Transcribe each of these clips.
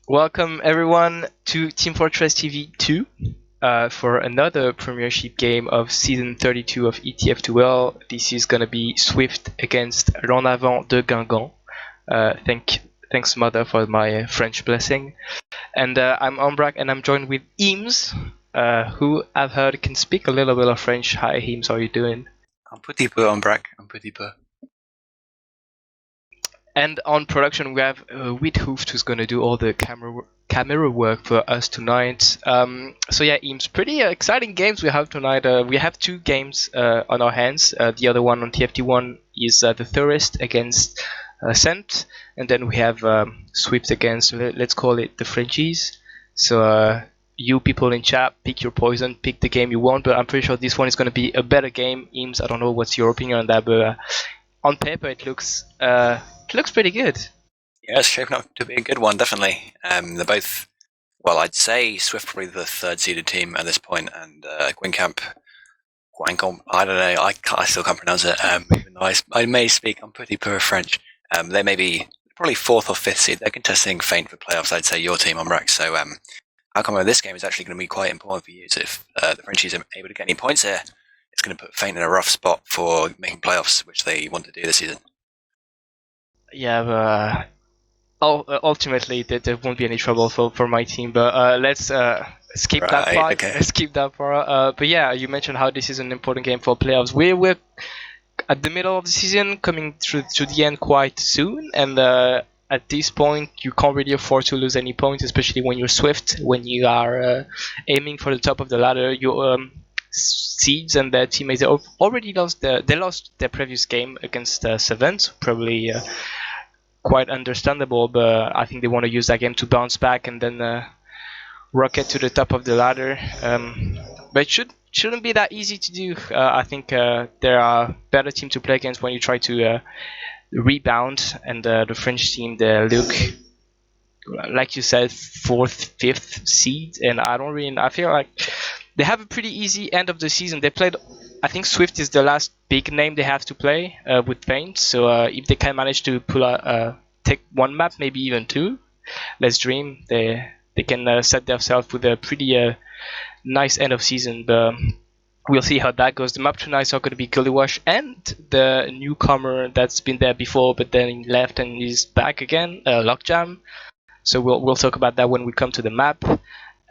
Welcome everyone to Team Fortress TV 2 for another Premiership game of Season 32 of ETF2L. This is gonna be Swift against Avant de Guingamp. Thanks Mother for my French blessing. And I'm Ombrack and I'm joined with Eemes, who I've heard can speak a little bit of French. Hi Eemes, how are you doing? Un petit peu, Ombrack, un petit peu. And on production, we have Wiethoofd, who's going to do all the camera work for us tonight. So yeah, Eemes, pretty exciting games we have tonight. We have two games on our hands. The other one on TFT1 is the Tourist against SVIFT, and then we have Swift against, let's call it the Frenchies. So you people in chat, pick your poison, pick the game you want, but I'm pretty sure this one is going to be a better game. Eemes, I don't know what's your opinion on that, but on paper it looks pretty good. Yeah, it's shaping up to be a good one, definitely. They're both, well, I'd say Swift probably the third seeded team at this point, and Guingamp, I don't know, I still can't pronounce it, even though I may speak on pretty poor French. They may be probably fourth or fifth seed. They're contesting faint for playoffs, I'd say, your team, Ombrack. So outcome of this game is actually going to be quite important for you. So if the Frenchies are able to get any points here, it's going to put faint in a rough spot for making playoffs, which they want to do this season. Yeah, ultimately there won't be any trouble for my team, but let's skip that part. Okay. Skip that part. But yeah, you mentioned how this is an important game for playoffs. We're at the middle of the season, coming to the end quite soon, and at this point you can't really afford to lose any points, especially when you're Swift, when you are aiming for the top of the ladder. Your seeds and their teammates already lost their previous game against SVIFT, probably quite understandable, but I think they want to use that game to bounce back and then rocket to the top of the ladder. But it shouldn't be that easy to do. I think there are better teams to play against when you try to rebound, and the French team, they look, like you said, 4th, 5th seed, and I feel like they have a pretty easy end of the season. They played, I think Swift is the last big name they have to play with Paint. So if they can manage to take one map, maybe even two, let's dream. They can set themselves with a pretty nice end of season. But we'll see how that goes. The map tonight are going to be Gullywash and the newcomer that's been there before, but then left and is back again, Lockjam. So we'll talk about that when we come to the map.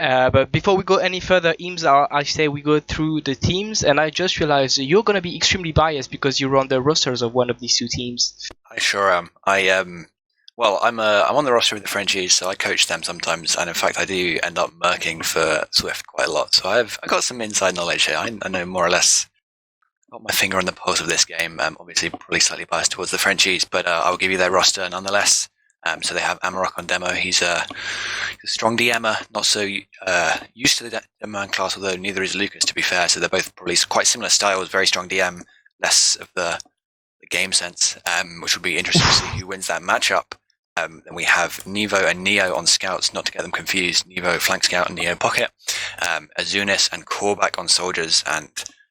But before we go any further, Eemes, I say we go through the teams, and I just realized you're going to be extremely biased because you're on the rosters of one of these two teams. I sure am. Well, I'm on the roster of the Frenchies, so I coach them sometimes, and in fact, I do end up murking for Swift quite a lot. So I got some inside knowledge here. I know more or less, got my finger on the pulse of this game. Obviously, probably slightly biased towards the Frenchies, but I'll give you their roster nonetheless. So they have Amarok on demo. He's a strong DMer, not so used to the man class, although neither is Lucas, to be fair. So they're both probably quite similar styles, very strong DM, less of the game sense, which will be interesting to see who wins that matchup. Then we have Nevo and Neo on scouts, not to get them confused. Nevo flank scout and Neo pocket. Azunis and Korvac on soldiers, and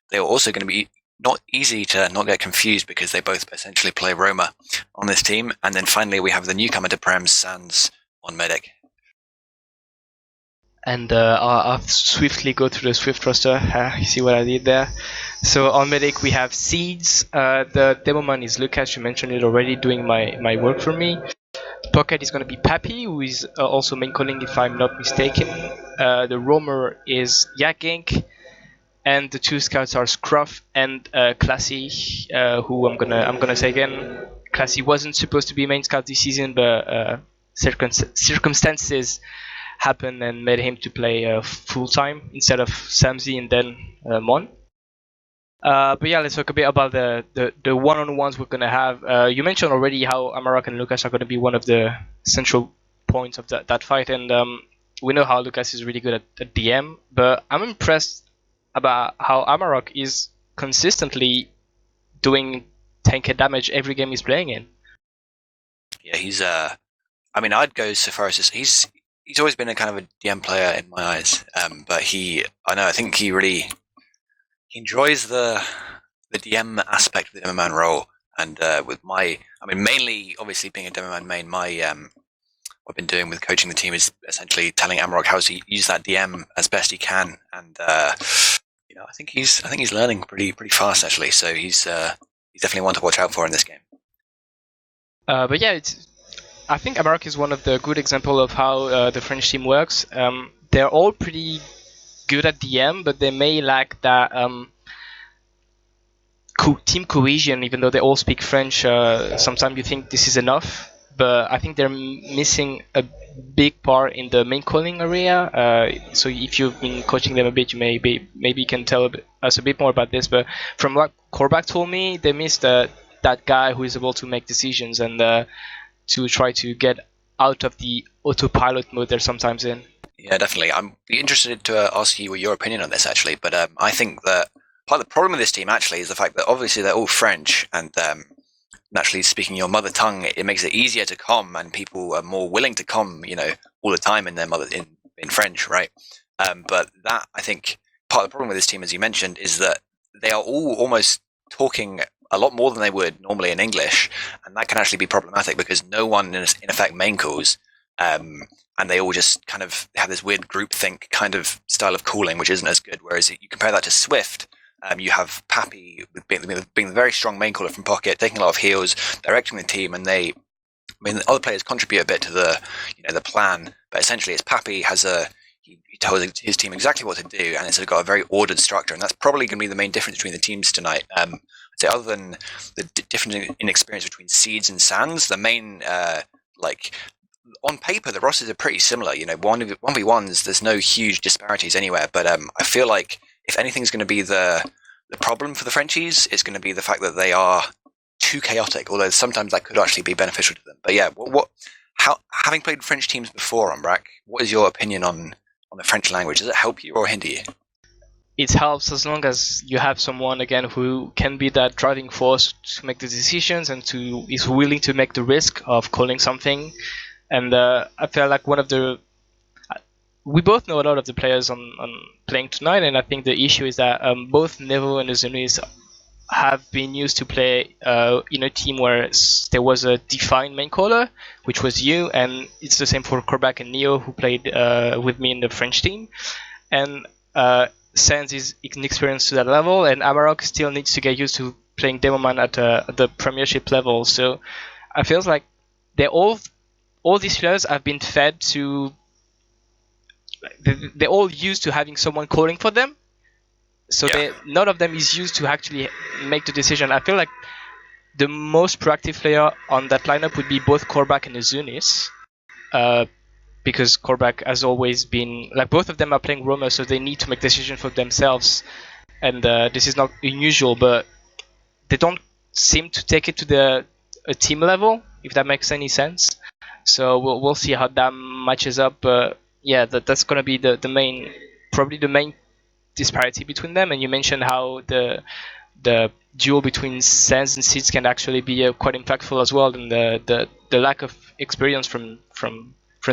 they're also going to be not easy to not get confused because they both essentially play Roma on this team. And then finally we have the newcomer to Prem, Sans on medic. And I'll swiftly go through the Swift roster. You see what I did there? So on medic we have Seeds. The demo man is Lucas, you mentioned it already, doing my work for me. Pocket is going to be Pappy, who is also main calling if I'm not mistaken. The roamer is Yakink. And the two scouts are Scruff and Classy, who I'm gonna say again. Classy wasn't supposed to be main scout this season, but circumstances happened and made him to play full time instead of Samzi and then Mon. But yeah, let's talk a bit about the one-on-ones we're gonna have. You mentioned already how Amarok and Lucas are gonna be one of the central points of that fight, and we know how Lucas is really good at DM, but I'm impressed about how Amarok is consistently doing 10k damage every game he's playing in. Yeah, he's I'd go so far as he's always been a kind of a DM player in my eyes, but I think he really enjoys the DM aspect of the demo man role, and with mainly obviously being a demo man main, my I've been doing with coaching the team is essentially telling Amaroq how to use that DM as best he can, and I think he's learning pretty fast actually. So he's definitely one to watch out for in this game. But yeah, I think Amaroq is one of the good example of how the French team works. They're all pretty good at DM, but they may lack that team cohesion. Even though they all speak French, sometimes you think this is enough. But I think they're missing a big part in the main calling area. So if you've been coaching them a bit, you maybe you can tell us a bit more about this. But from what Korback told me, they missed that guy who is able to make decisions and to try to get out of the autopilot mode they're sometimes in. Yeah, definitely. I'm interested to ask you your opinion on this actually. But I think that part of the problem with this team actually is the fact that obviously they're all French, and naturally speaking your mother tongue, it makes it easier to comm, and people are more willing to comm, all the time in their in French, right? But that, I think, part of the problem with this team, as you mentioned, is that they are all almost talking a lot more than they would normally in English, and that can actually be problematic because no one in effect main calls, and they all just kind of have this weird groupthink kind of style of calling, which isn't as good. Whereas you compare that to Swift. You have Pappy being the very strong main caller from pocket, taking a lot of heals, directing the team, and the other players contribute a bit to the the plan. But essentially, it's Pappy he tells his team exactly what to do, and it's got a very ordered structure, and that's probably going to be the main difference between the teams tonight. I'd say other than the difference in experience between Seeds and Sands, the main on paper the rosters are pretty similar. 1v1s, there's no huge disparities anywhere, but I feel like if anything's going to be the problem for the Frenchies, it's going to be the fact that they are too chaotic, although sometimes that could actually be beneficial to them. But yeah, having played French teams before, Ombrack, what is your opinion on the French language? Does it help you or hinder you? It helps as long as you have someone, again, who can be that driving force to make the decisions and is willing to make the risk of calling something. And I feel like we both know a lot of the players on playing tonight, and I think the issue is that both Nevo and Eemes have been used to play in a team where there was a defined main caller, which was you, and it's the same for Korback and Neo, who played with me in the French team. And Sans is inexperienced to that level, and Amaroq still needs to get used to playing Demoman at the Premiership level. So I feel like all these players have been fed to. They're all used to having someone calling for them, so none of them is used to actually make the decision. I feel like the most proactive player on that lineup would be both Korback and Eemes, because Korback has always been both of them are playing roamer, so they need to make decisions for themselves, and this is not unusual, but they don't seem to take it to a team level, if that makes any sense. So we'll see how that matches up. Yeah, that's going to be probably the main disparity between them. And you mentioned how the duel between Sans and Seeds can actually be quite impactful as well, and the lack of experience from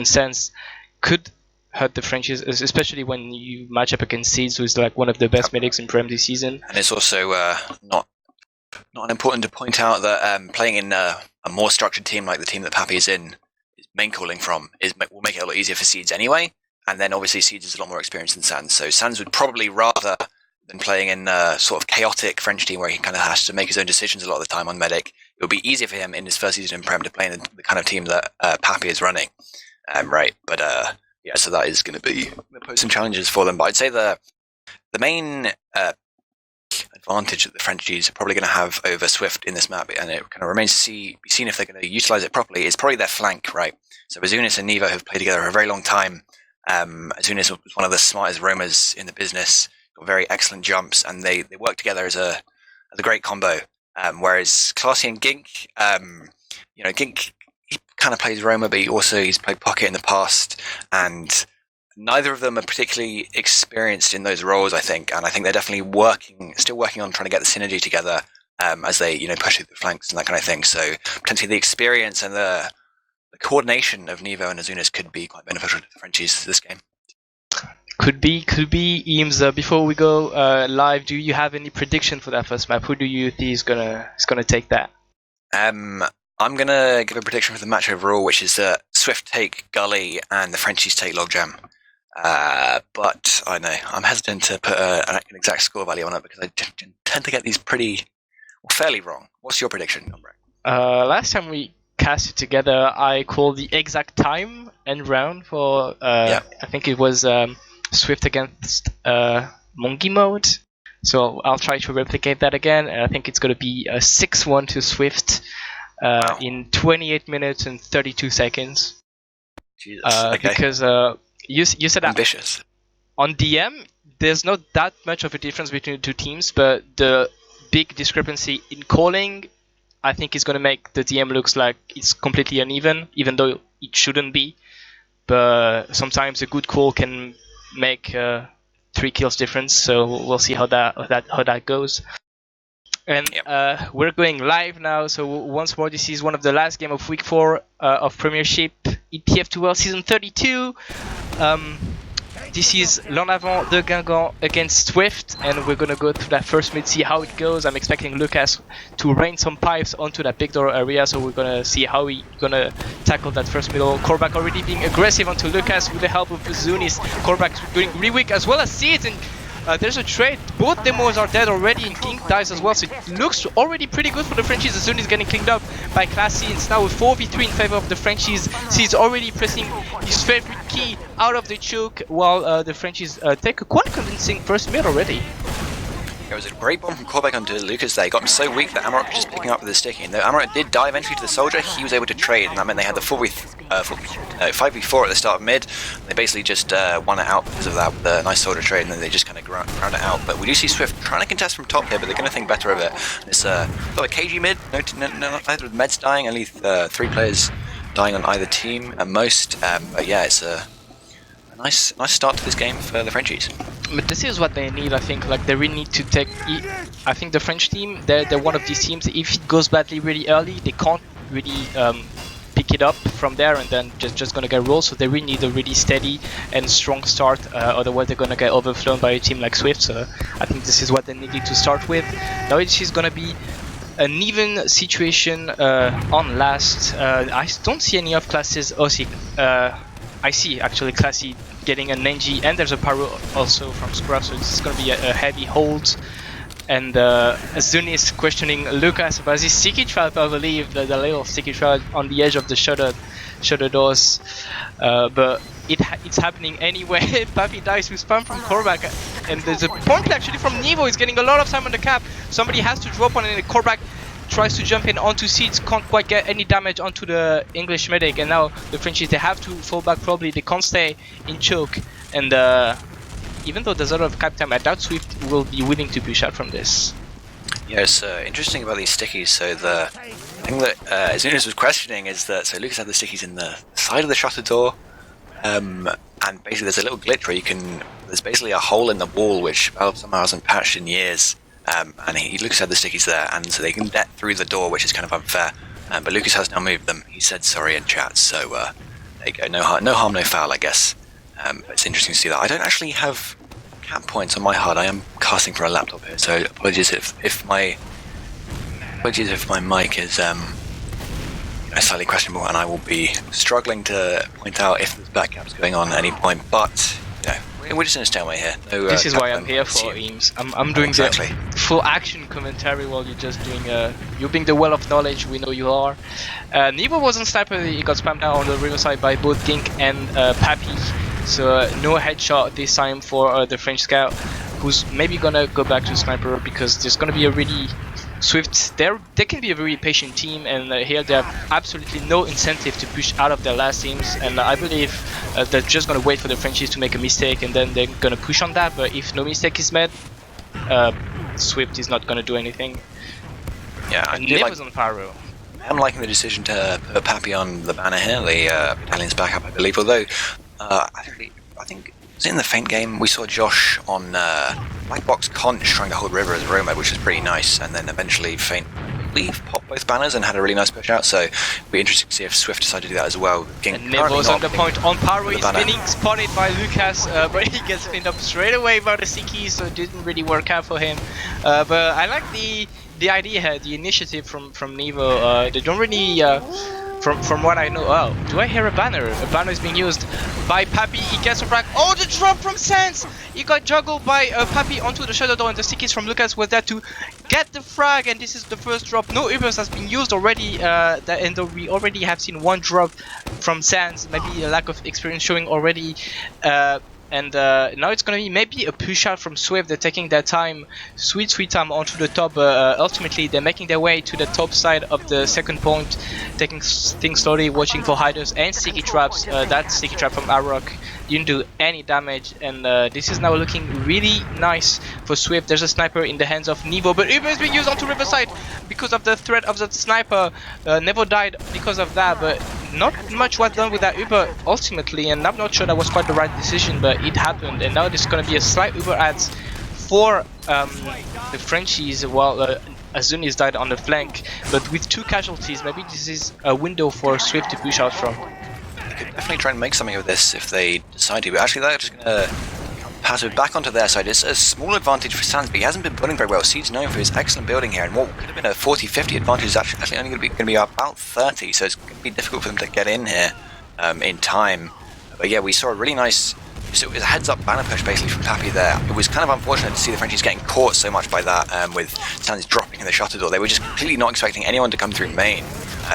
Sans could hurt the Frenchies, especially when you match up against Seeds, who's one of the best medics in Prem this season. And it's also not unimportant to point out that playing in a more structured team like the team that Pappy is in, main calling from, will make it a lot easier for Seeds anyway, and then obviously Seeds is a lot more experienced than Sans, so Sans would probably, rather than playing in a sort of chaotic French team where he kind of has to make his own decisions a lot of the time on medic, it would be easier for him in his first season in Prem to play in the kind of team that Pappy is running, right? But so that is going to be pose some challenges for them. But I'd say the main advantage that the Frenchies are probably going to have over Swift in this map, and it kind of remains to be seen if they're going to utilize it properly, is probably their flank, right? So Azunis and Nevo have played together for a very long time. Azunis was one of the smartest roamers in the business, got very excellent jumps, and they work together as a great combo. Whereas Classy and Gink, Gink, he kind of plays roamer, but he's played pocket in the past, and neither of them are particularly experienced in those roles, I think, and I think they're definitely still working on trying to get the synergy together as they, push through the flanks and that kind of thing. So potentially the experience and the coordination of Nevo and Azunis could be quite beneficial to the Frenchies this game. Could be. Eemes, before we go live, do you have any prediction for that first map? Who do you think is gonna take that? I'm gonna give a prediction for the match overall, which is that Swift take Gully and the Frenchies take Logjam. But I know I'm hesitant to put an exact score value on it because I tend to get these fairly wrong. What's your prediction, Ombrack? Last time we cast it together, I called the exact time and round for I think it was Swift against Monkey Mode. So I'll try to replicate that again, and I think it's going to be a 6-1 to Swift in 28 minutes and 32 seconds. Jesus. Okay. Because you said ambitious. On DM, there's not that much of a difference between the two teams, but the big discrepancy in calling, I think, is going to make the DM looks like it's completely uneven, even though it shouldn't be. But sometimes a good call can make 3 kills difference, so we'll see how that goes. And we're going live now, so once more, this is one of the last game of week 4 of Premiership ETF2L season 32. This is Avant de Guingamp against Swift, and we're gonna go through that first mid, see how it goes. I'm expecting Lucas to rain some pipes onto that big door area, so we're gonna see how we're gonna tackle that first middle. Korvac already being aggressive onto Lucas with the help of Zunis. Korvac doing really weak as well as Seeds, and there's a trade. Both demos are dead already, and King dies as well, so it looks already pretty good for the Frenchies. Zunis getting cleaned up by Classy, and it's now a 4v3 in favor of the Frenchies. Seeds already pressing his favorite key out of the choke, while the Frenchies take a quite convincing first mid already. There was a great bomb from Korvac onto Lucas there. He got him so weak that Amarok was just picking up with the sticky. And though Amarok did die eventually to the soldier, he was able to trade, and that meant they had the 5v4 at the start of mid. They basically just won it out because of that with a nice soldier trade, and then they just kind of ground it out. But we do see Swift trying to contest from top here, but they're going to think better of it. It's got a KG mid, neither of the meds dying, only 3 players dying on either team at most. But yeah, it's a nice start to this game for the Frenchies. But this is what they need, I think. Like, they really need to take. I think the French team, they're one of these teams. If it goes badly really early, they can't really pick it up from there, and then just gonna get rolled. So they really need a really steady and strong start. Otherwise, they're gonna get overflown by a team like Swift. So I think this is what they needed to start with. Now it is gonna be an even situation on last. I don't see any of classes. I see actually Classy getting an NG, and there's a Pyro also from Scruff, so this is going to be a heavy hold. And Zuni is questioning Lucas about his sticky trap, I believe, the little sticky trap on the edge of the shutter doors. But it's happening anyway. Papi dies with spam from Korvac, and there's a point actually from Nevo. He's getting a lot of time on the cap. Somebody has to drop on it, and Korvac tries to jump in onto Seeds, can't quite get any damage onto the English medic, and now the Frenchies, they have to fall back probably, they can't stay in choke, and even though there's a lot of cap time, I doubt Swift will be willing to push out from this. Yeah, it's interesting about these stickies. So the thing that Zunis was questioning is that, so Lucas had the stickies in the side of the shutter door, and basically there's a little glitch where there's basically a hole in the wall which Valve somehow hasn't patched in years. And Lucas had the stickies there, and so they can get through the door, which is kind of unfair. But Lucas has now moved them. He said sorry in chat, so there you go. No harm, no foul, I guess. But it's interesting to see that. I don't actually have cap points on my HUD. I am casting from a laptop here, so apologies if my mic is slightly questionable, and I will be struggling to point out if there's back caps going on at any point. But we're just in a stalemate here. No, this is why I'm here for Eemes. I'm doing the full action commentary while you're just doing you're being the well of knowledge. We know you are. Nevo wasn't sniper. He got spammed out on the riverside by both Gink and Papi. So no headshot this time for the French scout, who's maybe gonna go back to sniper because there's gonna be a really Swift. They can be a very patient team, and here they have absolutely no incentive to push out of their last teams. And I believe they're just gonna wait for the Frenchies to make a mistake, and then they're gonna push on that. But if no mistake is made, Swift is not gonna do anything. Yeah, and Nevo's on Pyro. I'm liking the decision to put Papi on the banner here. The battalion's backup, I believe. Although I think in the Feint game we saw Josh on Black Box Conch trying to hold River as Roma, which was pretty nice, and then eventually Feint popped both banners and had a really nice push out, so it'll be interesting to see if Swift decided to do that as well. And Nevo's on the point on Pyro. He's being spotted by Lucas, but he gets cleaned up straight away by the Siki, so it didn't really work out for him. But I like the idea here, the initiative from Nevo. They don't really from what I know. Oh, do I hear a banner? A banner is being used by Pappy. He gets a frag. Oh, the drop from Sans! He got juggled by Pappy onto the shadow door, and the stickies from Lucas was there to get the frag. And this is the first drop. No Ubers has been used already, and we already have seen one drop from Sans. Maybe a lack of experience showing already. And now it's gonna be maybe a push out from Swift. They're taking their time, sweet time onto the top. Ultimately, they're making their way to the top side of the second point, taking things slowly, watching for hiders and sticky traps. That sticky trap from Arrock didn't do any damage, and this is now looking really nice for Swift. There's a sniper in the hands of Nevo, but Eemes is being used onto Riverside because of the threat of that sniper. Nevo died because of that, but not much was done with that Uber ultimately, and I'm not sure that was quite the right decision, but it happened. And now there's going to be a slight Uber ads for the Frenchies. Well, Azunis died on the flank, but with 2 casualties, maybe this is a window for Swift to push out from. They could definitely try and make something of this if they decide to, but actually they're just going to pass it back onto their side. It's a small advantage for Sans, but he hasn't been building very well. Seed's known for his excellent building here, and what could have been a 40-50 advantage is actually only going to be about 30, so it's going to be difficult for them to get in here in time. But yeah, we saw a really nice, so it was a heads-up banner push basically from Pappy there. It was kind of unfortunate to see the Frenchies getting caught so much by that, with Sans dropping in the shutter door. They were just completely not expecting anyone to come through main,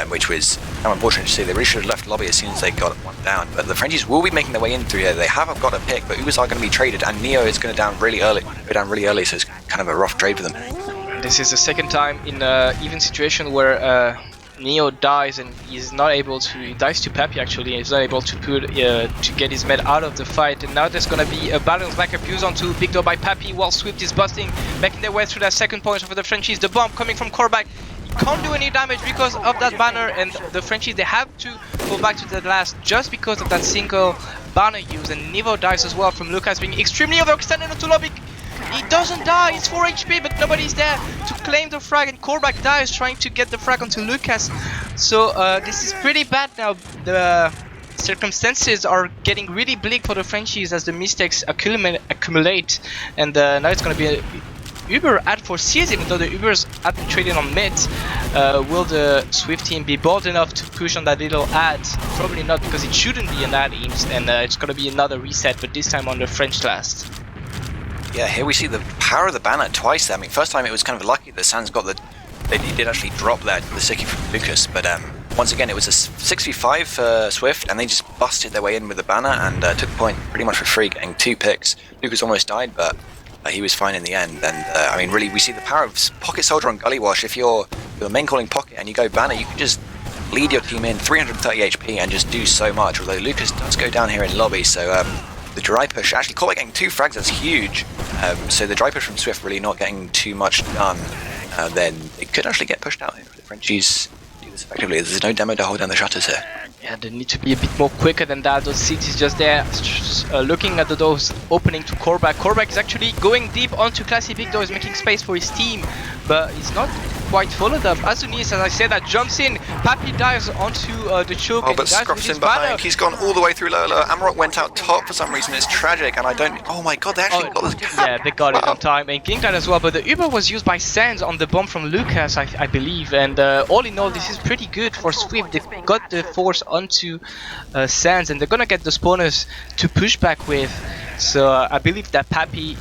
which was kind of unfortunate to see. They really should have left lobby as soon as they got one down. But the Frenchies will be making their way in through here. They haven't got a pick, but Ubers are going to be traded, and Neo is going to go down really early, so it's kind of a rough trade for them. This is the second time in an even situation where Neo dies, and he's not able to. He dies to Pappy actually. He's not able to put to get his med out of the fight. And now there's gonna be a balance like abuse onto Big Door by Pappy, while Swift is busting, making their way through that second point for the Frenchies. The bomb coming from Korvac. He can't do any damage because of that banner, and the Frenchies, they have to go back to the last just because of that single banner use. And Nevo dies as well from Lucas being extremely overextended onto lobby. He doesn't die, he's 4 HP, but nobody's there to claim the frag, and Korvac dies trying to get the frag onto Lucas. So this is pretty bad now. The circumstances are getting really bleak for the Frenchies as the mistakes accumulate, and now it's going to be a Uber ad for Sears, even though the Ubers have been traded on mid. Will the Swift team be bold enough to push on that little ad? Probably not, because it shouldn't be an ad, Eemes, and it's going to be another reset, but this time on the French last. Yeah, here we see the power of the banner twice there. I mean, first time it was kind of lucky that Sans got he did actually drop the sticky from Lucas, but once again it was a 6v5 for Swift, and they just busted their way in with the banner and took the point pretty much for free, getting 2 picks. Lucas almost died, but he was fine in the end. And I mean, really, we see the power of Pocket Soldier on Gully Wash. If you're main calling Pocket and you go banner, you can just lead your team in 330 HP and just do so much, although Lucas does go down here in lobby, so the dry push, actually Korvac getting 2 frags, that's huge. So the dry push from Swift really not getting too much done. Then it could actually get pushed out if the Frenchies do this effectively. There's no demo to hold down the shutters here. Yeah, they need to be a bit more quicker than that. Those cities just there, looking at the doors opening to Korvac. Korvac is actually going deep onto Classy Big Door, is making space for his team, but he's not quite followed up. Azunis, as I said, that jumps in. Pappy dives onto the choke. Oh, but Scruff's in behind. He's gone all the way through Lola. Amarok went out top for some reason. It's tragic, and I don't. Oh my god, they actually got this. Yeah, they got it on time. And Guingamp as well, but the Uber was used by Sans on the bomb from Lucas, I believe. And all in all, this is pretty good for Swift. They've got the force onto Sans, and they're gonna get the spawners to push back with. So I believe that Pappy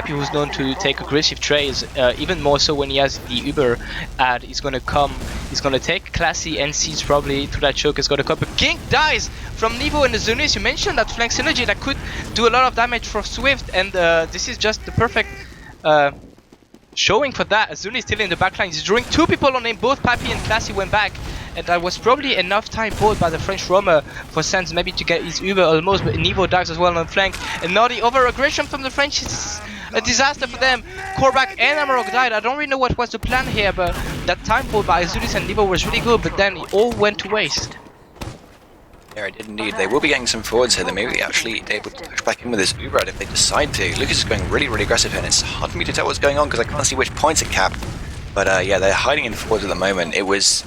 who's known to take aggressive trades, even more so when he has the Uber ad, is gonna come. He's gonna take Classy and Seeds probably through that choke. Is gonna come. But King dies from Nevo and the Zunis. You mentioned that flank synergy that could do a lot of damage for Swift, and this is just the perfect showing for that. Azuni is still in the backline. He's drawing 2 people on him. Both Pappy and Classy went back, and that was probably enough time bought by the French roamer for Sans maybe to get his Uber almost, but Nevo dives as well on the flank. And now the over-aggression from the French is a disaster for them. Korvac and Amarok died. I don't really know what was the plan here, but that time bought by Azulis and Nevo was really good, but then it all went to waste. Yeah, I did indeed. They will be getting some forwards here. They may be actually able to push back in with this Uber if they decide to. Lucas is going really aggressive here, and it's hard for me to tell what's going on because I can't see which points are capped. But yeah, they're hiding in forwards at the moment. It was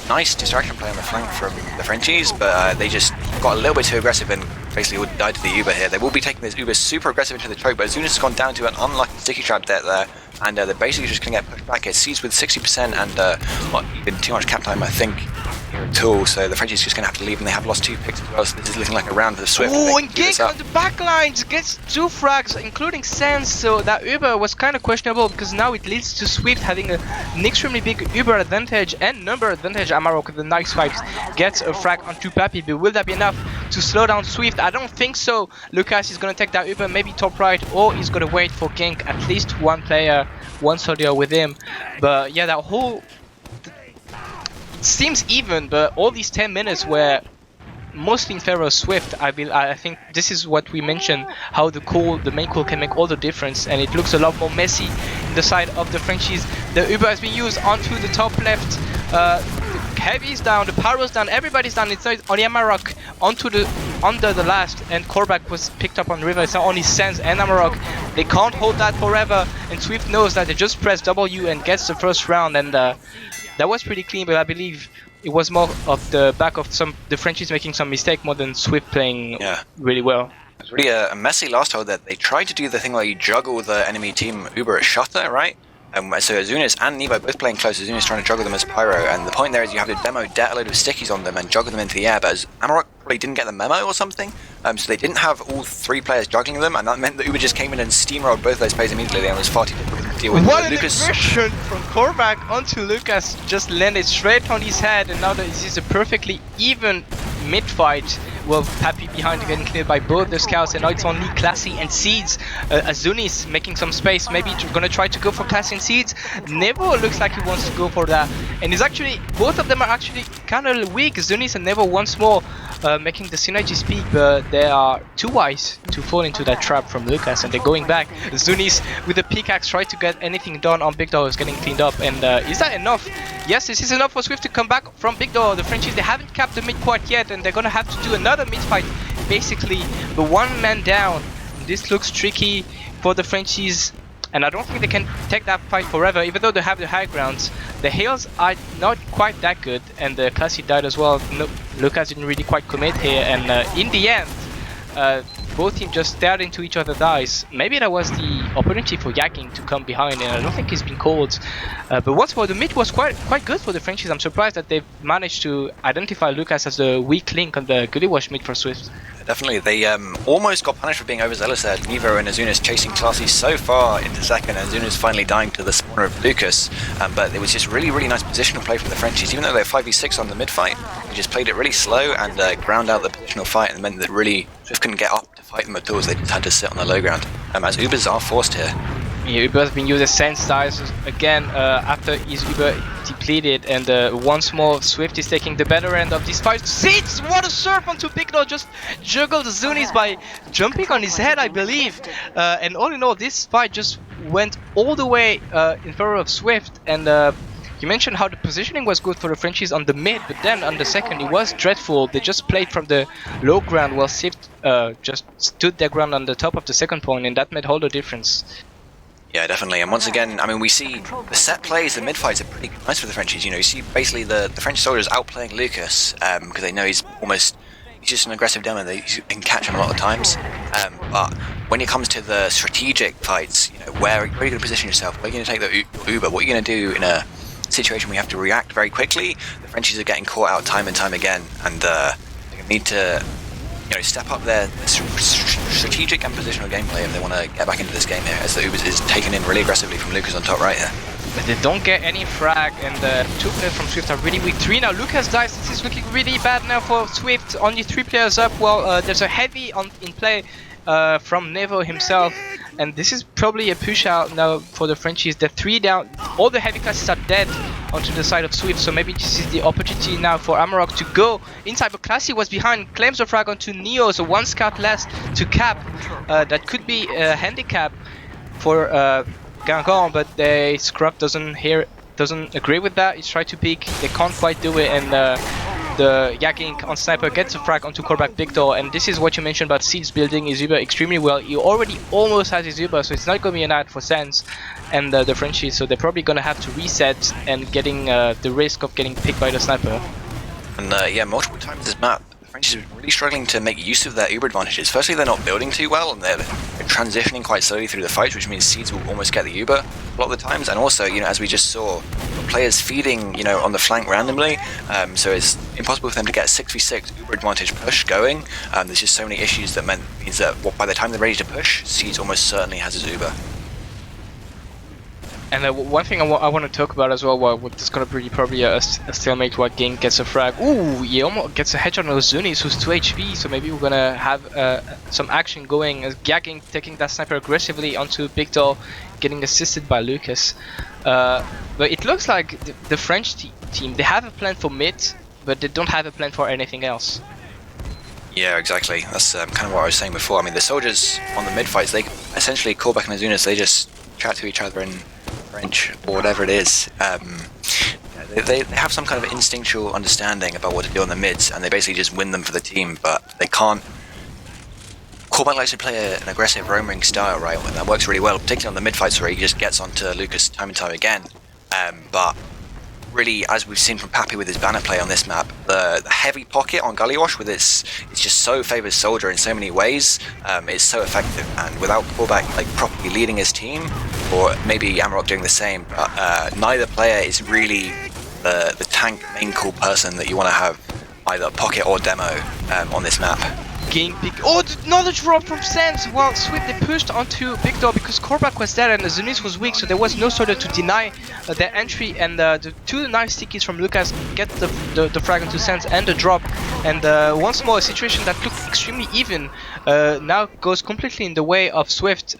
nice distraction play on the flank from the Frenchies, but they just got a little bit too aggressive and basically died to the Uber here. They will be taking this Uber super aggressive into the choke, but Azunis has gone down to an unlucky sticky trap debt there, and they're basically just going to get pushed back here. Sees with 60% and not even too much cap time, I think. here at all. So the Frenchies just going to have to leave, and they have lost 2 picks as well. So this is looking like a round for the Swift. Oh, and Guingamp on the back lines gets 2 frags, including Sans. So that Uber was kind of questionable because now it leads to Swift having an extremely big Uber advantage and number advantage. Amarok with the nice fights gets a frag onto Pappy, but will that be enough to slow down Swift? I don't think so. Lucas is going to take that Uber, maybe top right, or he's going to wait for Gink, at least one player, one soldier with him. But yeah, that whole... It seems even, but all these 10 minutes were mostly in favor of Swift. I think this is what we mentioned, how the main call can make all the difference, and it looks a lot more messy in the side of the Frenchies. The Uber has been used onto the top left. The Heavy's down, the Pyro's down, everybody's down. It's not only Amarok under the last, and Korvac was picked up on river. It's not only Sans and Amarok. They can't hold that forever, and Swift knows that they just press W and gets the first round, and that was pretty clean, but I believe it was more of the back of the Frenchies making some mistake more than Swift playing really well. It was really a messy last hold that they tried to do the thing where you juggle the enemy team Uber at Shutter, right? So Azunis and Nevo both playing close. Azunis trying to juggle them as Pyro, and the point there is you have to demo debt a load of stickies on them and juggle them into the air, but as Amarok probably didn't get the memo or something, so they didn't have all 3 players juggling them, and that meant that Uber just came in and steamrolled both those players immediately, and it was far too difficult to deal with. What an Lucas inversion from Korvac onto Lucas, just landed straight on his head, and now this is a perfectly even mid-fight. Well, Pappy behind getting cleared by both the scouts, and now it's only Classy and Seeds. Azunis making some space, maybe gonna try to go for Classy and Seeds. Nevo looks like he wants to go for that, and he's actually, both of them are actually kind of weak. Azunis and Nevo once more making the synergy speak, but they are too wise to fall into that trap from Lucas, and they're going back. Azunis with the pickaxe try to get anything done on Big Door, is getting cleaned up, and is that enough? Yes, this is enough for Swift to come back from Big Door. The Frenchies, they haven't capped the mid quite yet, and they're gonna have to do another mid fight, basically, but 1 man down. This looks tricky for the Frenchies, and I don't think they can take that fight forever, even though they have the high grounds. The heals are not quite that good, and the Classy died as well. No, Lucas didn't really quite commit here, and in the end, both teams just stared into each other's eyes. Maybe that was the opportunity for Yaking to come behind, and I don't think he's been called. But once more, the mid was quite good for the Frenchies. I'm surprised that they've managed to identify Lucas as the weak link on the Goody Wash mid for Swift. Definitely, they almost got punished for being overzealous there. Nevo and Azunis chasing Classy so far into second, and Azunis finally dying to the spawner of Lucas. But it was just really nice positional play from the Frenchies. Even though they're 5v6 on the mid fight, they just played it really slow and ground out the positional fight, and meant that really Swift couldn't get up to fight them at all, so they just had to sit on the low ground. As Ubers are forced here. Yeah, Uber has been used as Sense dies again after his Uber depleted, and once more Swift is taking the better end of this fight. Seeds! What a surf onto Big Dog, just juggled Zunis by jumping on his head, I believe. And all in all, this fight just went all the way in favor of Swift, and you mentioned how the positioning was good for the Frenchies on the mid, but then on the second it was dreadful. They just played from the low ground while Swift just stood their ground on the top of the second point, and that made all the difference. Yeah, definitely. And once again, I mean, we see the set plays, the mid fights are pretty nice for the Frenchies. You know, you see basically the French soldiers outplaying Lucas because they know he's just an aggressive demo. They can catch him a lot of times. But when it comes to the strategic fights, you know, where are you going to position yourself? Where are you going to take the Uber? What are you going to do in a situation where you have to react very quickly? The Frenchies are getting caught out time and time again, and they need to, you know, step up their strategic and positional gameplay if they want to get back into this game here, as the Ubers is taken in really aggressively from Lucas on top right here. But they don't get any frag, and the 2 players from Swift are really weak. 3 now, Lucas dies. This is looking really bad now for Swift. Only 3 players up. Well, there's a heavy in play from Nevo himself, and this is probably a push out now for the Frenchies. They're 3 down. All the heavy classes are dead onto the side of Swift, so maybe this is the opportunity now for Amarok to go inside. But Classy was behind, claims the frag onto Neo, so 1 scout less to cap. That could be a handicap for Guingamp, but Scruff doesn't agree with that. He's tried to peek, they can't quite do it, and the Yaking on Sniper gets a frag onto Korvac Victor, and this is what you mentioned about Seeds building his Uber extremely well. He already almost has his Uber, so it's not going to be an ad for Sense and the Frenchies, so they're probably going to have to reset and getting the risk of getting picked by the Sniper. And yeah, multiple times this map, the French is really struggling to make use of their Uber advantages. Firstly, they're not building too well, and they're transitioning quite slowly through the fights, which means seeds will almost get the Uber a lot of the times. And also, as we just saw, players feeding, on the flank randomly, so it's impossible for them to get a 6v6 Uber advantage push going. There's just so many issues that means that by the time they're ready to push, seeds almost certainly has his Uber. And one thing I want to talk about as well, what is going to be probably a stalemate while Guingamp gets a frag. Ooh, he almost gets a headshot on Zunis, who's 2 HP, so maybe we're going to have some action going as Guingamp taking that sniper aggressively onto Victor, getting assisted by Lucas. But it looks like the French team, they have a plan for mid, but they don't have a plan for anything else. Yeah, exactly. That's kind of what I was saying before. I mean, the soldiers on the mid fights, they essentially Korback and Azunas, they just chat to each other in French or whatever it is. They have some kind of instinctual understanding about what to do on the mids, and they basically just win them for the team, but they can't. Korback likes to play an aggressive roaming style, right? And that works really well, particularly on the mid fights where he just gets onto Lucas time and time again. But really, as we've seen from Pappy with his banner play on this map, the heavy pocket on Gullywash with it's just so favors Soldier in so many ways. It's so effective, and without Korback properly leading his team, or maybe Amarok doing the same, but neither player is really the tank main cool person that you want to have either pocket or demo on this map. Oh, another drop from Sands. Well, Swift, they pushed onto Victor because Korback was there and Zunis was weak, so there was no soldier to deny their entry, and the two nice stickies from Lucas get the frag onto Sands and the drop, and once more a situation that looked extremely even now goes completely in the way of Swift,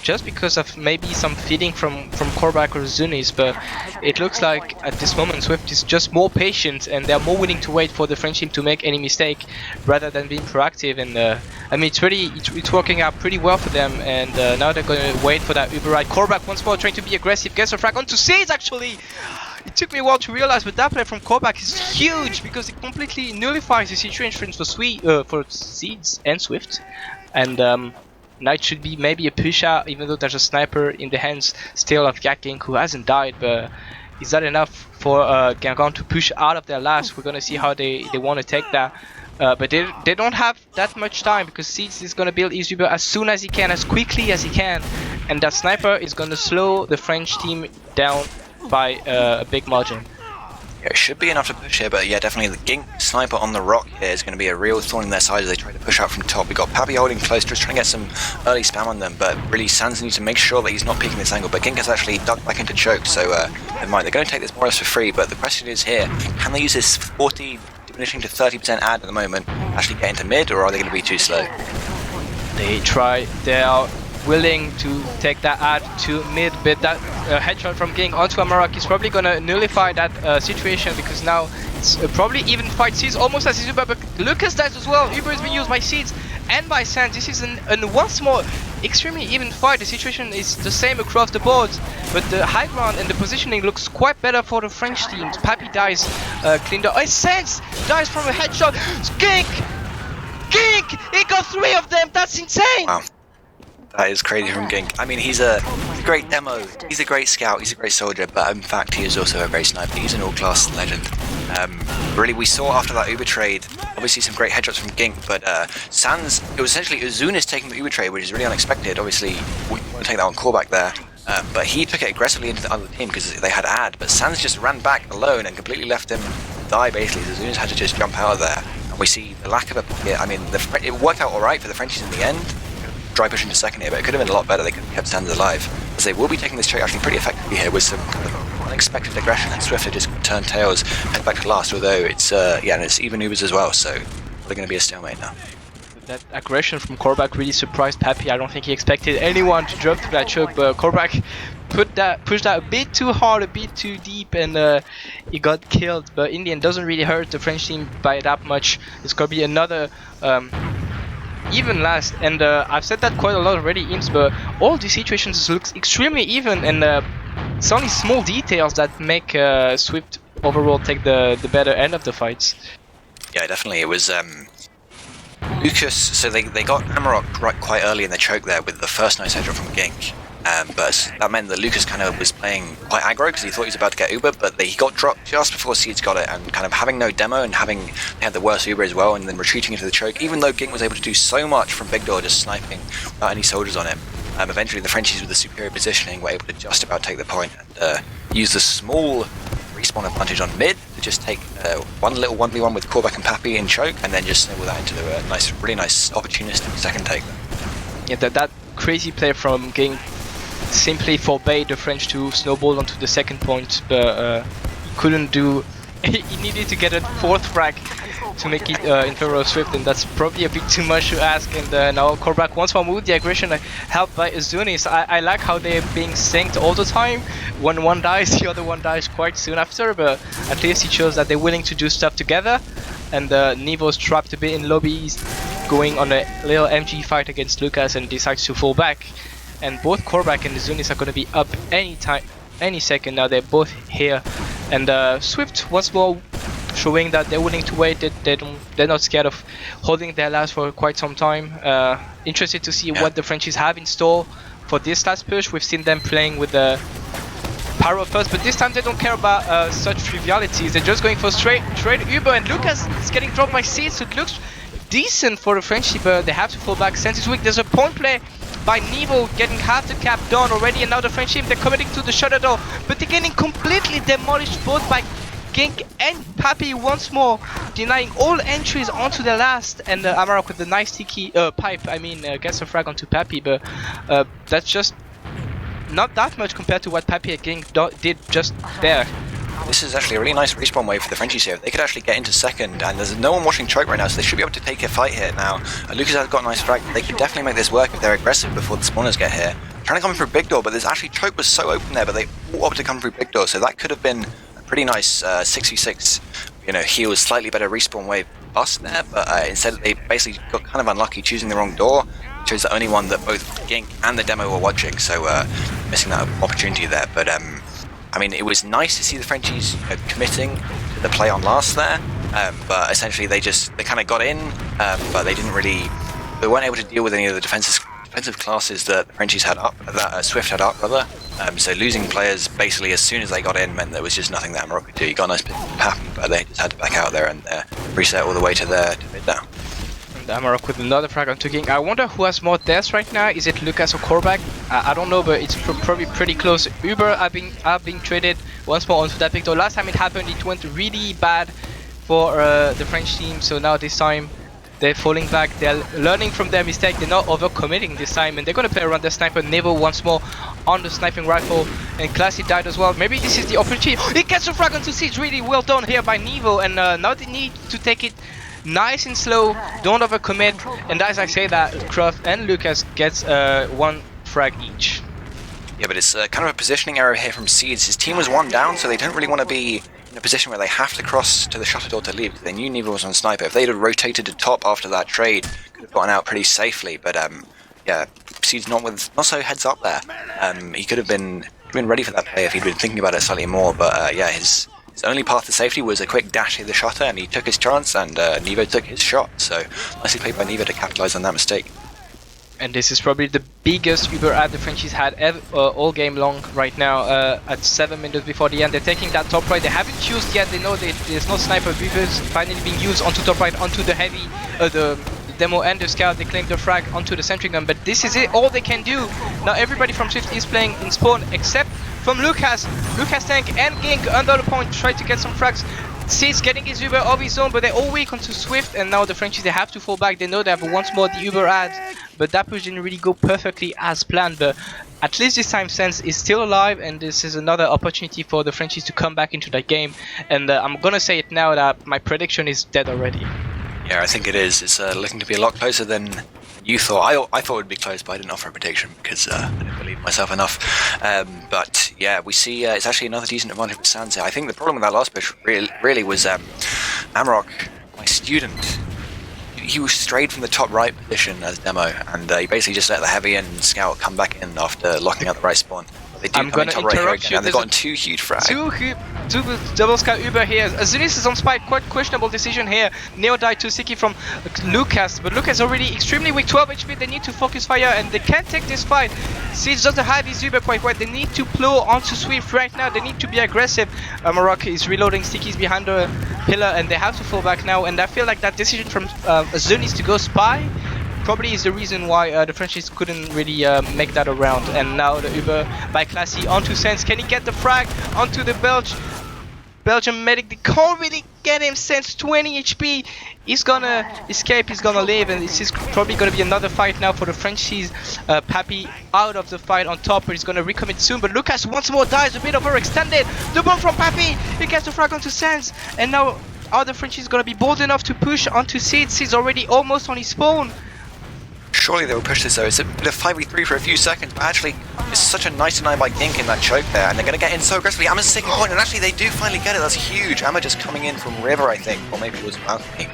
just because of maybe some feeding from Korback or Zunis, but it looks like at this moment Swift is just more patient and they're more willing to wait for the French team to make any mistake rather than being proactive, and I mean it's working out pretty well for them, and now they're going to wait for that Uber ride. Korback once more trying to be aggressive, gets a frag onto Seeds actually! It took me a while to realize, but that play from Korback is huge because it completely nullifies the situation for Seeds and Swift, and now it should be maybe a push out, even though there's a sniper in the hands still of Guingamp, who hasn't died, but is that enough for Guingamp to push out of their last? We're gonna see how they want to take that, but they don't have that much time because Seeds is gonna build his Uber as soon as he can, as quickly as he can, and that sniper is gonna slow the French team down by a big margin. Yeah, it should be enough to push here, but yeah, definitely the Guingamp sniper on the rock here is going to be a real thorn in their side as they try to push out from top. We got Pappy holding close, just trying to get some early spam on them, but really Sands needs to make sure that he's not peeking this angle. But Guingamp has actually ducked back into choke, so never mind. They're going to take this more or less for free, but the question is here, can they use this 40 diminishing to 30% ad at the moment, actually get into mid, or are they going to be too slow? They are willing to take that ad to mid, but that headshot from Guingamp onto Ombrack is probably gonna nullify that situation, because now it's probably even fight. Seeds almost as his Uber, but Lucas dies as well. Uber has been used by Seeds and by Sands. This is an once more extremely even fight. The situation is the same across the board, but the high ground and the positioning looks quite better for the French teams. Pappy dies cleaned up. Oh, Sands dies from a headshot. Guingamp! He got 3 of them! That's insane! Wow. That is crazy from Guingamp. I mean, he's a great demo, he's a great scout, he's a great soldier, but in fact he is also a great sniper. He's an all-class legend. Really, we saw after that Uber trade, obviously some great headshots from Guingamp, but Sands, it was essentially Azunas taking the Uber trade, which is really unexpected. Obviously, we want to take that on Korback there, but he took it aggressively into the other team because they had ad, but Sands just ran back alone and completely left him die, basically. Azunas had to just jump out of there, and we see the lack of a pocket. I mean, it worked out alright for the Frenchies in the end. Dry pushing to second here, but it could have been a lot better. They could have kept Sands alive, as they will be taking this trade actually pretty effectively here with some kind of unexpected aggression, and Swift just turned tails, head back to last, although it's and it's even Ubers as well, so they're going to be a stalemate now. That aggression from Korback really surprised Pappy. I don't think he expected anyone to drop to that choke, but Korback pushed that a bit too hard, a bit too deep, and he got killed, but in the end doesn't really hurt the French team by that much. It's going to be another even last, and I've said that quite a lot already, Eemes, but all these situations look extremely even, and it's only small details that make Swift overall take the better end of the fights. Yeah, definitely. It was Lucas, so they got Amarok right quite early in the choke there with the first nice headshot from Guingamp. But that meant that Lucas kind of was playing quite aggro because he thought he was about to get Uber, but he got dropped just before Seeds got it, and kind of having no demo and they had the worst Uber as well, and then retreating into the choke, even though Guingamp was able to do so much from Big Door, just sniping without any soldiers on him. Eventually the Frenchies with the superior positioning were able to just about take the point and use the small respawn advantage on mid to just take one little 1v1 with Korvac and Pappy in choke, and then just snowball that into the really nice opportunistic second take. Yeah, that crazy play from Ging simply forbade the French to snowball onto the second point, but he couldn't do. He needed to get a fourth frag to make it in favor of Swift, and that's probably a bit too much to ask. And now Korvac once more moved the aggression, helped by Azunis. I like how they're being synced all the time. When one dies, the other one dies quite soon after, but at least it shows that they're willing to do stuff together. And Nevo's trapped a bit in lobby, he's going on a little MG fight against Lucas and decides to fall back. And both Korvac and Azunis are going to be up any second now. They're both here. And Swift once more showing that they're willing to wait. They're not scared of holding their last for quite some time. Interested to see what the Frenchies have in store for this last push. We've seen them playing with the Pyro first, but this time they don't care about such trivialities. They're just going for straight Uber, and Lucas is getting dropped by Seeds, so it looks decent for the French, but they have to fall back. Sense is weak. There's a point play by Nevo getting half the cap done already, and now the French team, they're committing to the shutter door, but they're getting completely demolished both by Gink and Pappy once more, denying all entries onto the last. And Ombrack with the nice tiki pipe, gets a frag onto Pappy, but that's just not that much compared to what Pappy and Gink did just there. This is actually a really nice respawn wave for the Frenchies here. They could actually get into second, and there's no one watching choke right now, so they should be able to take a fight here now. Lucas has got a nice frag. They could definitely make this work if they're aggressive before the spawners get here. Trying to come through Big Door, but there's actually choke was so open there, but they all opted to come through Big Door, so that could have been a pretty nice 6v6, heal, slightly better respawn wave bust there, but instead they basically got kind of unlucky choosing the wrong door. Chose the only one that both Gink and the demo were watching, so missing that opportunity there. But it was nice to see the Frenchies committing to the play on last there, but essentially they kind of got in, but they weren't able to deal with any of the defensive classes that the Frenchies had up, that Swift had up rather. So losing players basically as soon as they got in meant there was just nothing that Ombrack could do. You got a nice bit of happen, but they just had to back out there and reset all the way to mid now. Ombrack with another frag onto Ging. I wonder who has more deaths right now. Is it Lucas or Korvac? I don't know, but it's probably pretty close. Uber are being traded once more onto that Big Door. Last time it happened, it went really bad for the French team. So now this time they're falling back. They're learning from their mistake. They're not overcommitting this time, and they're gonna play around the sniper. Nevo once more on the sniping rifle, and Classy died as well. Maybe this is the opportunity. He gets a frag onto Siege. Really well done here by Nevo, and now they need to take it nice and slow, don't overcommit, and as I say that, Croft and Lucas gets one frag each. Yeah, but it's kind of a positioning error here from Seeds. His team was one down, so they don't really want to be in a position where they have to cross to the shutter door to leave. They knew Nevo was on sniper. If they'd have rotated to top after that trade, could have gotten out pretty safely, but Seeds not so heads up there. He could have been ready for that play if he'd been thinking about it slightly more, but his only path to safety was a quick dash to the shutter, and he took his chance, and Nevo took his shot. So nicely played by Nevo to capitalize on that mistake. And this is probably the biggest Uber ad the Frenchies had all game long right now. At 7 minutes before the end, they're taking that top right. They haven't used yet. They know there's no sniper Ubers finally being used onto top right, onto the heavy, the demo and the scout. They claim the frag onto the sentry gun, but this is it. All they can do now. Everybody from Swift is playing in spawn except from Lucas. Lucas Tank and Gink under the point, try to get some frags. Seeds getting his Uber of his own, but they're all weak onto Swift, and now the Frenchies, they have to fall back. They know they have once more the Uber ad, but that push didn't really go perfectly as planned, but at least this time Sense is still alive, and this is another opportunity for the Frenchies to come back into that game. And I'm gonna say it now that my prediction is dead already. Yeah, I think it is. It's looking to be a lot closer than you thought. I thought it would be close, but I didn't offer a prediction because I didn't believe myself enough. But yeah, we see it's actually another decent advantage for Sans here. I think the problem with that last push really was Ombrack, my student. He was strayed from the top right position as demo, and he basically just let the heavy and scout come back in after locking out the right spawn. They do I'm come in gonna top right here interrupt again, you. and they've gotten 2 huge frags. Two double scout Uber here. Azunis is on spike, quite questionable decision here. Neo died to Siki from Lucas, but Lucas already extremely weak, 12 HP. They need to focus fire and they can't take this fight. Siege doesn't have his Uber quite well. They need to plow onto Swift right now. They need to be aggressive. Amarok is reloading, Stiki's behind the pillar and they have to fall back now. And I feel like that decision from Azunis to go spy probably is the reason why the Frenchies couldn't really make that around. And now the Uber by Classy onto Sense. Can he get the frag onto the Belgian medic? They can't really get him. Sense 20 HP. He's gonna escape, he's gonna live, and this is probably gonna be another fight now for the Frenchies. Pappy out of the fight on top, but he's gonna recommit soon. But Lucas once more dies, a bit overextended. The bomb from Pappy, he gets the frag onto Sense, and now are the Frenchies gonna be bold enough to push onto Seed? Seed's already almost on his spawn. Surely they will push this though. It's a bit of 5v3 for a few seconds, but actually it's such a nice deny by Gink in that choke there, and they're going to get in so aggressively. Amma's taking point, and actually they do finally get it. That's huge. Amma just coming in from River, I think, or maybe it was Balcony.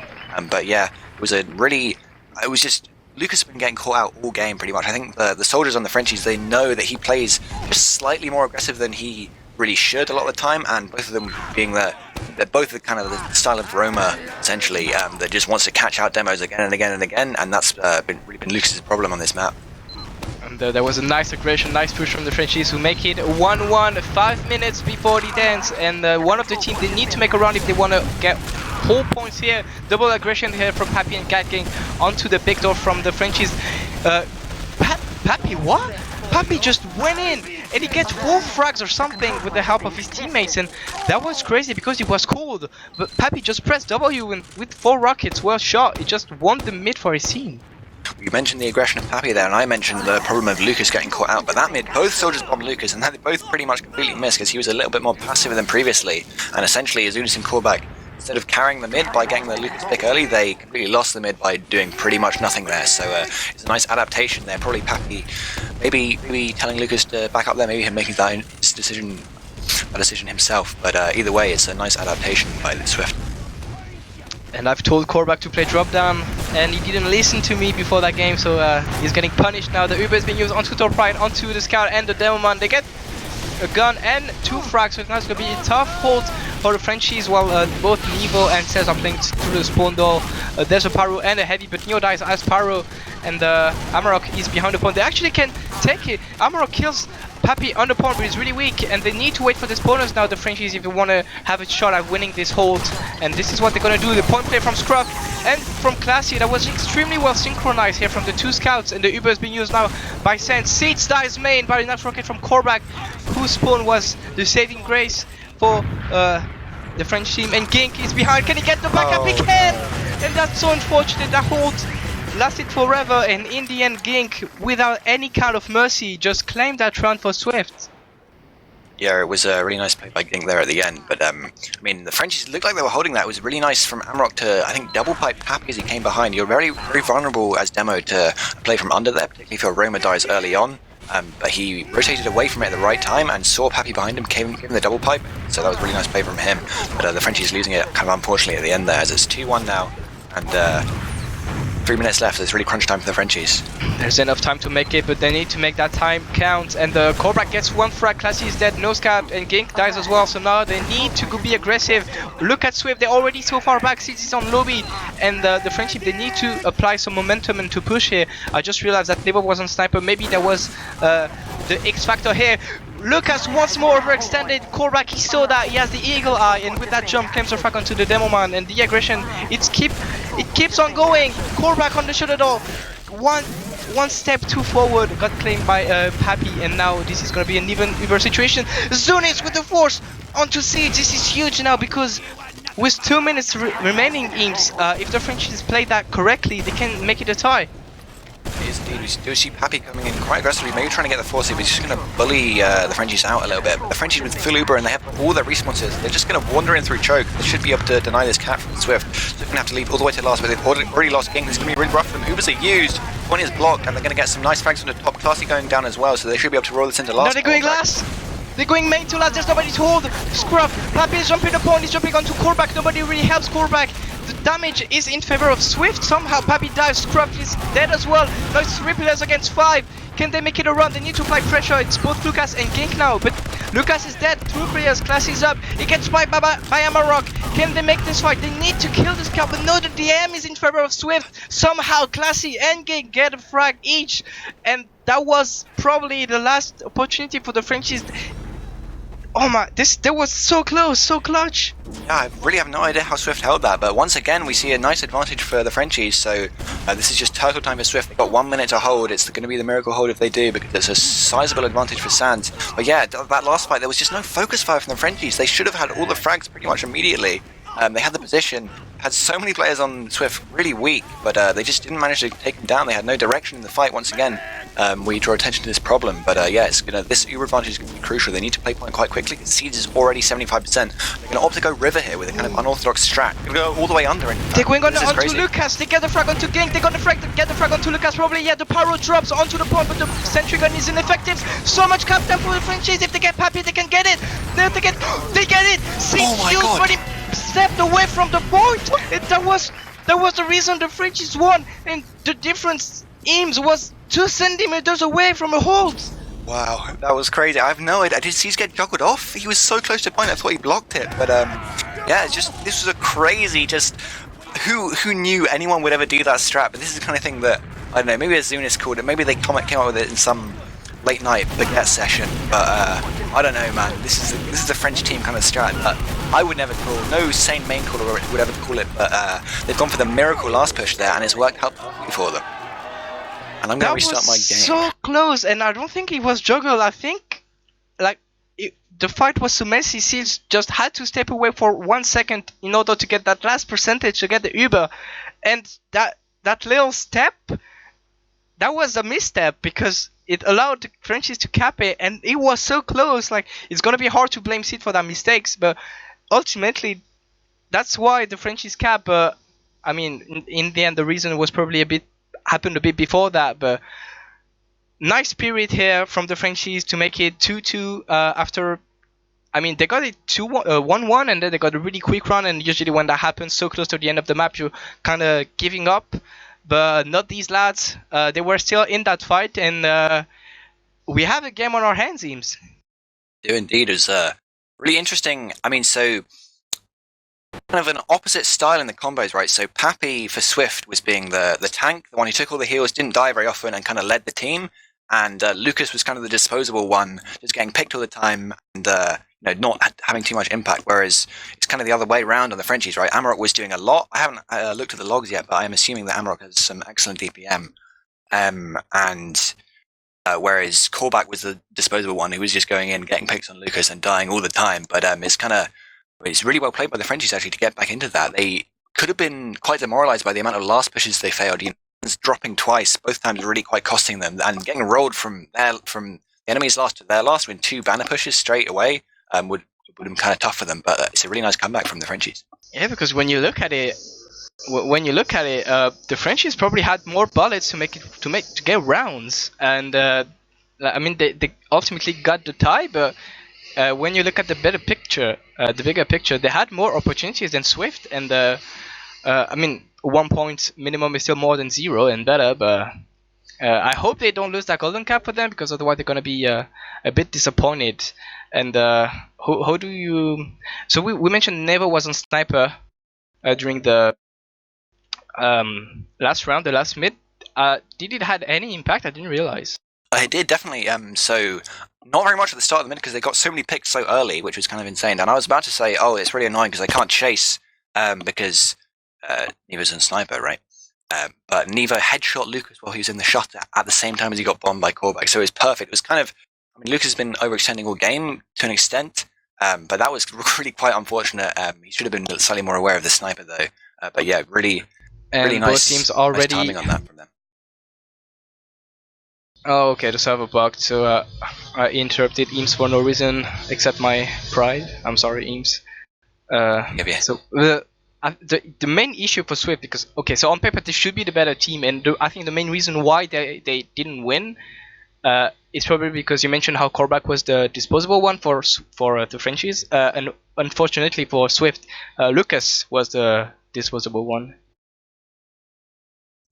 But yeah, it was just Lucas has been getting caught out all game pretty much. I think the soldiers on the Frenchies, they know that he plays just slightly more aggressive than he really should a lot of the time, and both of them being they're both the kind of the style of Roma essentially that just wants to catch out demos again and again and again, and that's really been Lucas's problem on this map. And there was a nice aggression, nice push from the Frenchies who make it 1-1, 5 minutes before the dance, and one of the teams, they need to make a run if they want to get whole points here. Double aggression here from Pappy and Gatking onto the big door from the Frenchies. Pappy, what? Pappy just went in and he gets 4 frags or something with the help of his teammates, and that was crazy because it was cold. But Pappy just pressed W and with 4 rockets well shot, he just won the mid for his team. You mentioned the aggression of Pappy there, and I mentioned the problem of Lucas getting caught out. But that mid, both soldiers bombed Lucas, and they both pretty much completely missed because he was a little bit more passive than previously. And essentially, Azunis and Korbak, instead of carrying the mid by getting the Lucas pick early, they completely lost the mid by doing pretty much nothing there. So it's a nice adaptation there. Probably Pappy, maybe telling Lucas to back up there, maybe him making that decision himself. But either way, it's a nice adaptation by the Swift. And I've told Korbak to play drop down, and he didn't listen to me before that game, so he's getting punished now. The Uber has been used onto top right, onto the scout and the demo man. They get a gun and 2 frags, so now it's going to be a tough hold for the Frenchies, while both Nevo and Cez are playing through the spawn door. There's a Pyro and a Heavy, but Neo dies as Pyro, and Amarok is behind the point. They actually can take it. Amarok kills Pappy on the point, but he's really weak, and they need to wait for the spawners now, the Frenchies, if they want to have a shot at winning this hold. And this is what they're going to do. The point play from Scruff and from Classy, that was extremely well synchronized here from the 2 scouts, and the Uber has been used now by Sense. Seeds dies main by enough rocket from Korbak, whose spawn was the saving grace for the French team. And Gink is behind. Can he get the backup? He can! And that's so unfortunate. That hold lasted forever, and in the end Gink, without any kind of mercy, just claimed that round for Swift. Yeah, it was a really nice play by Gink there at the end, but I mean, the Frenchies looked like they were holding that. It was really nice from Amarok to, I think, double pipe Pappy as he came behind. You're very, very vulnerable as Demo to play from under there, particularly if your Roma dies early on. But he rotated away from it at the right time and saw Pappy behind him, gave him the double pipe, so that was a really nice play from him. But the Frenchies losing it kind of unfortunately at the end there, as it's 2-1 now, and 3 minutes left. It's really crunch time for the Frenchies. There's enough time to make it, but they need to make that time count. And the Korbak gets 1 frag, Classy is dead, no scout, and Gink dies as well. So now they need to go be aggressive. Look at Swift, they're already so far back. Seeds is on lobby, and the Friendship, they need to apply some momentum and to push here. I just realized that Nebo was on sniper. Maybe there was the X factor here. Lucas once more overextended. Korbak, he saw that, he has the eagle eye, and with that jump claims the frag onto the demo man, and the aggression, it keeps on going. Korbak on the shoulder door, one step too forward, got claimed by Pappy, and now this is gonna be an even Uber situation. Zunis with the force onto Siege. This is huge now, because with 2 minutes remaining, Eemes, if the Frenchies play that correctly, they can make it a tie. You do see Pappy coming in quite aggressively, maybe trying to get the force, but he's just going to bully the Frenchies out a little bit. The Frenchies with full Uber, and they have all their respawns. They're just going to wander in through choke. They should be able to deny this cat from Swift. So they're going to have to leave all the way to last, but they've already lost King. This is going to be really rough for them. Ubers are used, one is blocked, and they're going to get some nice frags from the top. Classy going down as well, so they should be able to roll this into last. No, they're going last. They're going main to last, there's nobody to hold. Scruff, Pappy is jumping the point, he's jumping onto Korbak, nobody really helps Korbak. damage is in favor of Swift. Somehow Pappy dives, Scruff is dead as well. Now it's 3 players against 5. Can they make it around? They need to apply pressure. It's both Lucas and Gink now, but Lucas is dead. 2 players, Class is up. He gets spiked by Amarok. Can they make this fight? They need to kill this guy, but no, the DM is in favor of Swift. Somehow Classy and Gink get a frag each, and that was probably the last opportunity for the Frenchies. Oh my, that was so close, so clutch. Yeah, I really have no idea how Swift held that, but once again we see a nice advantage for the Frenchies, so this is just turtle time for Swift. They've got 1 minute to hold. It's going to be the miracle hold if they do, because it's a sizable advantage for Sands. But yeah, that last fight, there was just no focus fire from the Frenchies. They should have had all the frags pretty much immediately. They had the position, had so many players on Swift really weak, but they just didn't manage to take them down. They had no direction in the fight once again. We draw attention to this problem, but yeah, this Uber advantage is going to be crucial. They need to play point quite quickly, because Seeds is already 75%. They're going to opt to go River here with a kind of unorthodox strat. They're going to go all the way under. They're going onto Lucas, they get the frag onto Gink, they got the frag, get the frag onto Lucas probably. Yeah, the pyro drops onto the point, but the sentry gun is ineffective. So much cap time for the Frenchies. If they get Pappy, they can get it. They get it. Oh my god. Stepped away from the point. That was the reason the Frenchies won, and the difference Eemes was 2 centimeters away from a hold. Wow, that was crazy. I have no idea. Did Seeds get juggled off? He was so close to the point, I thought he blocked it. But yeah, it's just, this was a crazy, just who knew anyone would ever do that strat? But this is the kind of thing that, I don't know, maybe Azunis called it, maybe they came up with it in some late night baguette session, but I don't know, man. This is a French team kind of strat that I would never call. No sane main caller would ever call it, but they've gone for the miracle last push there, and it's worked out perfectly for them. And I'm going to restart my game. So close, and I don't think it was juggle. I think like the fight was so messy. Seals just had to step away for 1 second in order to get that last percentage to get the Uber, and that little step, that was a misstep because it allowed the Frenchies to cap it, and it was so close. Like, it's gonna be hard to blame Sid for that mistakes, but ultimately, that's why the Frenchies cap. I mean, in the end, the reason was probably happened a bit before that, but nice spirit here from the Frenchies to make it 2-2 after. I mean, they got it 1-1, and then they got a really quick run, and usually when that happens so close to the end of the map, you're kind of giving up. But not these lads. They were still in that fight, and we have a game on our hands, Eemes. Do indeed. It was really interesting. I mean, so kind of an opposite style in the combos, right? So Pappy for Swift was being the tank, the one who took all the heals, didn't die very often, and kind of led the team. And Lucas was kind of the disposable one, just getting picked all the time, and not having too much impact. Whereas it's kind of the other way around on the Frenchies, right? Amarok was doing a lot. I haven't looked at the logs yet, but I'm assuming that Amarok has some excellent DPM. Whereas Korbak was the disposable one who was just going in, getting picks on Lucas and dying all the time. But it's really well played by the Frenchies actually to get back into that. They could have been quite demoralized by the amount of last pushes they failed. Dropping twice, both times really quite costing them, and getting rolled from the enemy's last to their last with 2 banner pushes straight away would have been kind of tough for them. But it's a really nice comeback from the Frenchies. Yeah, because when you look at it, the Frenchies probably had more bullets to get rounds, and I mean they ultimately got the tie. But when you look at the bigger picture, they had more opportunities than Swift, and I mean 1 point minimum is still more than 0 and better. But I hope they don't lose that golden cap for them, because otherwise they're gonna be a bit disappointed. And how do you? So we mentioned Never was on sniper during the last round, the last mid. Did it had any impact? I didn't realize. It did, definitely. So not very much at the start of the minute, because they got so many picks so early, which was kind of insane. And I was about to say, oh, it's really annoying because they can't chase because Neva's on sniper, right? But Neva headshot Lucas while he was in the shot at the same time as he got bombed by Korbak. So it was perfect. It was kind of, I mean, Lucas has been overextending all game to an extent, but that was really quite unfortunate. He should have been slightly more aware of the sniper though. But yeah, really nice. Both teams already nice timing on that from them. Oh, okay, the server bugged, so I interrupted Eemes for no reason except my pride. I'm sorry, Eemes. Yeah. So the main issue for Swift, because so on paper they should be the better team, and I think the main reason why they didn't win is probably because you mentioned how Korbak was the disposable one for the Frenchies, and unfortunately for Swift, Lucas was the disposable one.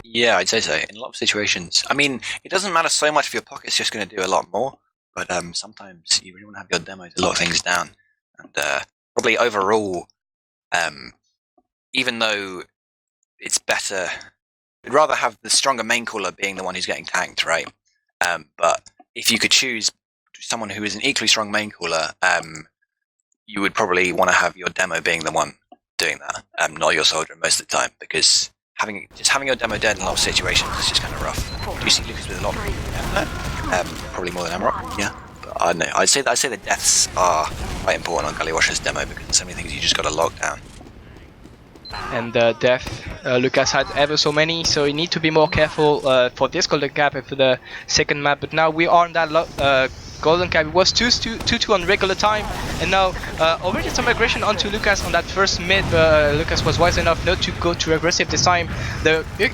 Yeah, I'd say so. In a lot of situations. I mean, it doesn't matter so much if your pocket's just going to do a lot more, but sometimes you really want to have your demo to lock things down. And probably overall, even though it's better, we'd rather have the stronger main caller being the one who's getting tanked, right? But if you could choose someone who is an equally strong main caller, you would probably want to have your demo being the one doing that, not your soldier most of the time, because having your demo dead in a lot of situations is just kind of rough. Do you see Lucas with a lot of probably more than Ombrack? Yeah. But I don't know. I'd say the deaths are quite important on Gallywash's demo because there's so many things you just got to lock down. And death, Lucas had ever so many, so you need to be more careful for this golden cap and for the second map. But now we are on that golden cap. It was 2-2 on regular time, and now already some aggression onto Lucas on that first mid. Lucas was wise enough not to go too aggressive this time.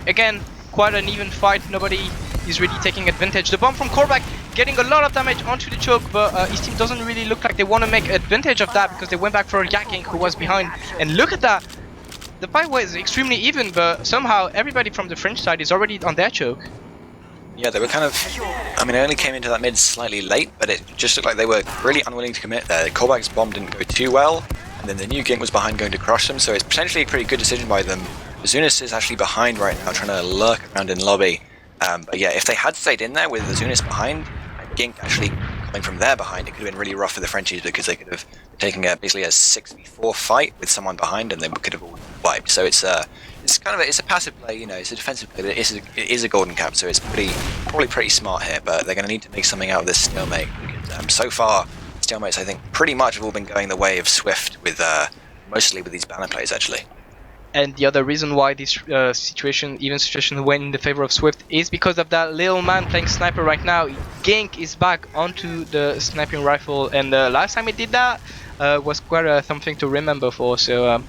Again, quite an even fight. Nobody is really taking advantage. The bomb from Korvac getting a lot of damage onto the choke, but his team doesn't really look like they want to make advantage of that because they went back for a Yakking who was behind. And look at that! The fight was extremely even, but somehow everybody from the French side is already on their choke. Yeah, they were kind of... I mean, I only came into that mid slightly late, but it just looked like they were really unwilling to commit there. Korbak's bomb didn't go too well, and then the new Guingamp was behind going to crush them, so it's potentially a pretty good decision by them. Azunis is actually behind right now, trying to lurk around in lobby. But yeah, if they had stayed in there with Azunis behind, and Guingamp actually coming from there behind, it could have been really rough for the Frenchies because they could have taken basically a 6v4 fight with someone behind and they could have all wiped. So it's a passive play, you know, it's a defensive play, but it is a golden cap, so it's probably pretty smart here, but they're going to need to make something out of this stalemate because so far, stalemates I think pretty much have all been going the way of Swift with mostly with these banner plays actually. And the other reason why this even situation went in the favor of Swift is because of that little man playing sniper right now. Guingamp is back onto the sniping rifle, and the last time he did that was quite something to remember for. So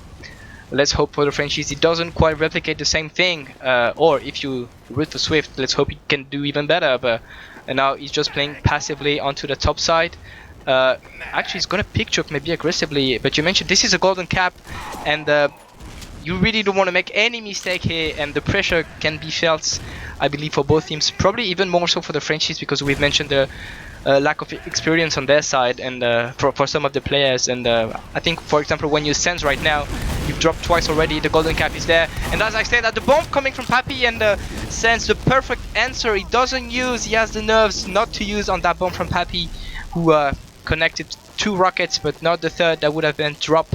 let's hope for the Frenchies it doesn't quite replicate the same thing. Or if you root for Swift, let's hope he can do even better. But now he's just playing passively onto the top side. Actually, he's gonna pick choke maybe aggressively. But you mentioned this is a golden cap, and you really don't want to make any mistake here, and the pressure can be felt, I believe, for both teams. Probably even more so for the Frenchies because we've mentioned the lack of experience on their side and for some of the players. And I think, for example, when you sense right now, you've dropped twice already, the golden cap is there. And as I said, that the bomb coming from Pappy and sense the perfect answer he doesn't use. He has the nerves not to use on that bomb from Pappy, who connected 2 rockets, but not the third that would have been dropped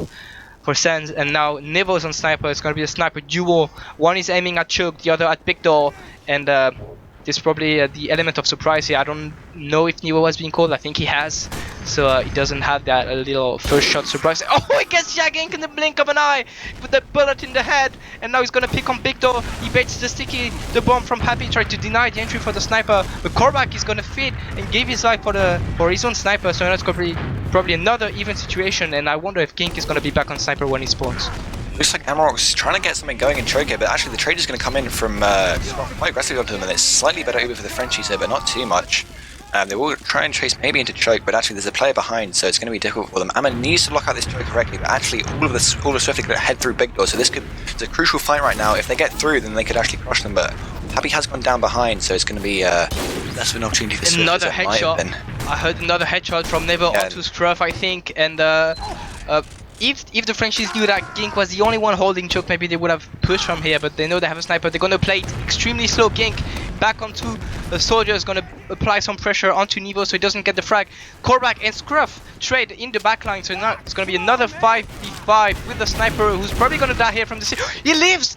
for Sands. And now Nevo's on sniper. It's gonna be a sniper duel. One is aiming at choke, the other at big door, and there's probably the element of surprise here. I don't know if Nevo has been called. I think he has, so he doesn't have that little first shot surprise. Oh, he gets Yakking in the blink of an eye with that bullet in the head, and now he's gonna pick on big door. He baits the sticky, the bomb from Happy, tried to deny the entry for the sniper, but Korvac is gonna fit and give his life for his own sniper. So that's gonna be probably another even situation, and I wonder if Guingamp is gonna be back on sniper when he spawns. Looks like Amarok's trying to get something going in choke here, but actually the trader's going to come in from quite aggressively onto them, and it's slightly better over for the Frenchies here, but not too much. They will try and chase maybe into choke, but actually there's a player behind, so it's going to be difficult for them. Amma needs to lock out this choke correctly, but actually all of Swift are going to head through big door, so it's a crucial fight right now. If they get through, then they could actually crush them, but Happy has gone down behind, so it's going to be less of an opportunity for Swift. Another headshot. I heard another headshot from Nevo onto Scruff, I think, and if the Frenchies knew that Guingamp was the only one holding choke, maybe they would have pushed from here, but they know they have a sniper. They're gonna play it extremely slow. Guingamp back onto the soldier is gonna apply some pressure onto Nevo so he doesn't get the frag. Korvac and Scruff trade in the backline, so now it's gonna be another 5v5 with the sniper who's probably gonna die here from the seat. He lives!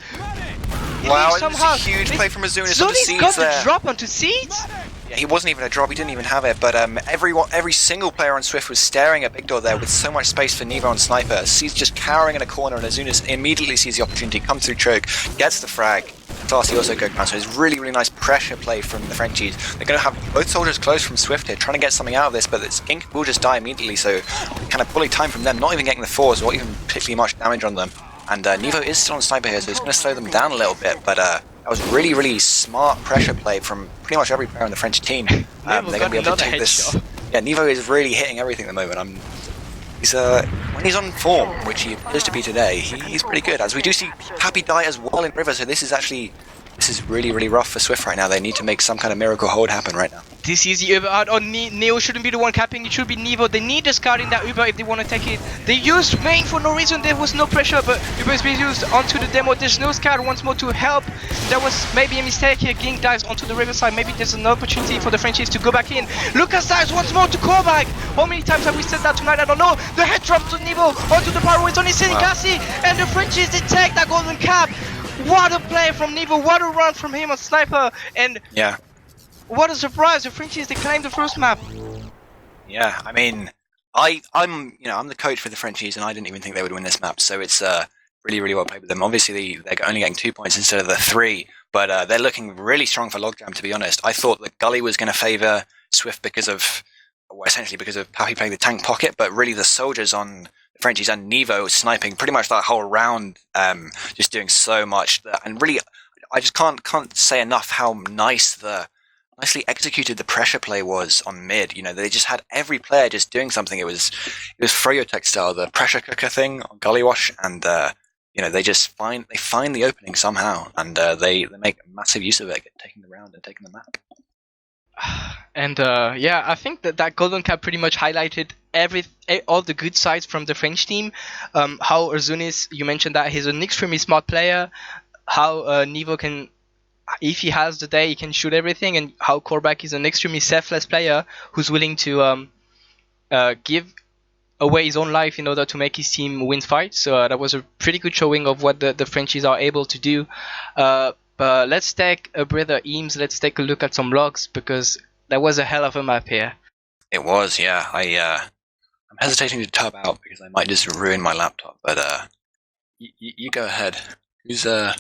Wow, it's a huge play from Azunis onto Seeds got there. The drop onto Seeds? Yeah, he wasn't even a drop, he didn't even have it, but every single player on Swift was staring at Big Door there with so much space for Nevo and Sniper. Seeds just cowering in a corner, and Azunis immediately sees the opportunity, comes through choke, gets the frag. Classy also go down, so it's really, really nice pressure play from the Frenchies. They're going to have both soldiers close from Swift here, trying to get something out of this, but Guingamp will just die immediately, so kind of bully time from them, not even getting the fours, or even particularly much damage on them. And Nevo is still on Sniper here, so it's going to slow them down a little bit, but that was really, really smart pressure play from pretty much every player on the French team. They're going to be able to take this. Yeah, Nevo is really hitting everything at the moment. when he's on form, which he appears to be today, he's pretty good. As we do see Happy die as well in River, so this is really, really rough for Swift right now. They need to make some kind of miracle hold happen right now. This is the Uber out on Neo shouldn't be the one capping, it should be Nevo. They need a scout in that Uber if they want to take it. They used main for no reason, there was no pressure, but Uber is being used onto the demo. There's no scout once more to help. There was maybe a mistake here. Ging dives onto the riverside. Maybe there's an opportunity for the Frenchies to go back in. Lucas dives once more to callback. How many times have we said that tonight? I don't know. The head drop to Nevo onto the power. It's only Senikasi, and the Frenchies they take that golden cap. What a play from Nevo, what a run from him on Sniper, and yeah, what a surprise, the Frenchies they claimed the first map. Yeah, I mean, I'm the coach for the Frenchies, and I didn't even think they would win this map, so it's really, really well played with them. Obviously, they're only getting 2 points instead of the 3, but they're looking really strong for Logjam, to be honest. I thought the Gully was going to favour Swift essentially because of Pappy playing the tank pocket, but really the soldiers on Frenchies and Nevo sniping pretty much that whole round, just doing so much. And really, I just can't say enough how nicely executed the pressure play was on mid. You know, they just had every player just doing something. It was Froyotech style, the pressure cooker thing on Gullywash, and they just find the opening somehow, and they make massive use of it, taking the round and taking the map. And I think that golden cap pretty much highlighted all the good sides from the French team. How Arzunis, you mentioned that he's an extremely smart player. How Nevo can, if he has the day, he can shoot everything. And how Korback is an extremely selfless player who's willing to give away his own life in order to make his team win fights. So that was a pretty good showing of what the Frenchies are able to do. But let's take a breather, Eames. Let's take a look at some logs, because that was a hell of a map here. It was, yeah. I'm hesitating to tab out because I might just ruin my laptop. But you go ahead. Who's I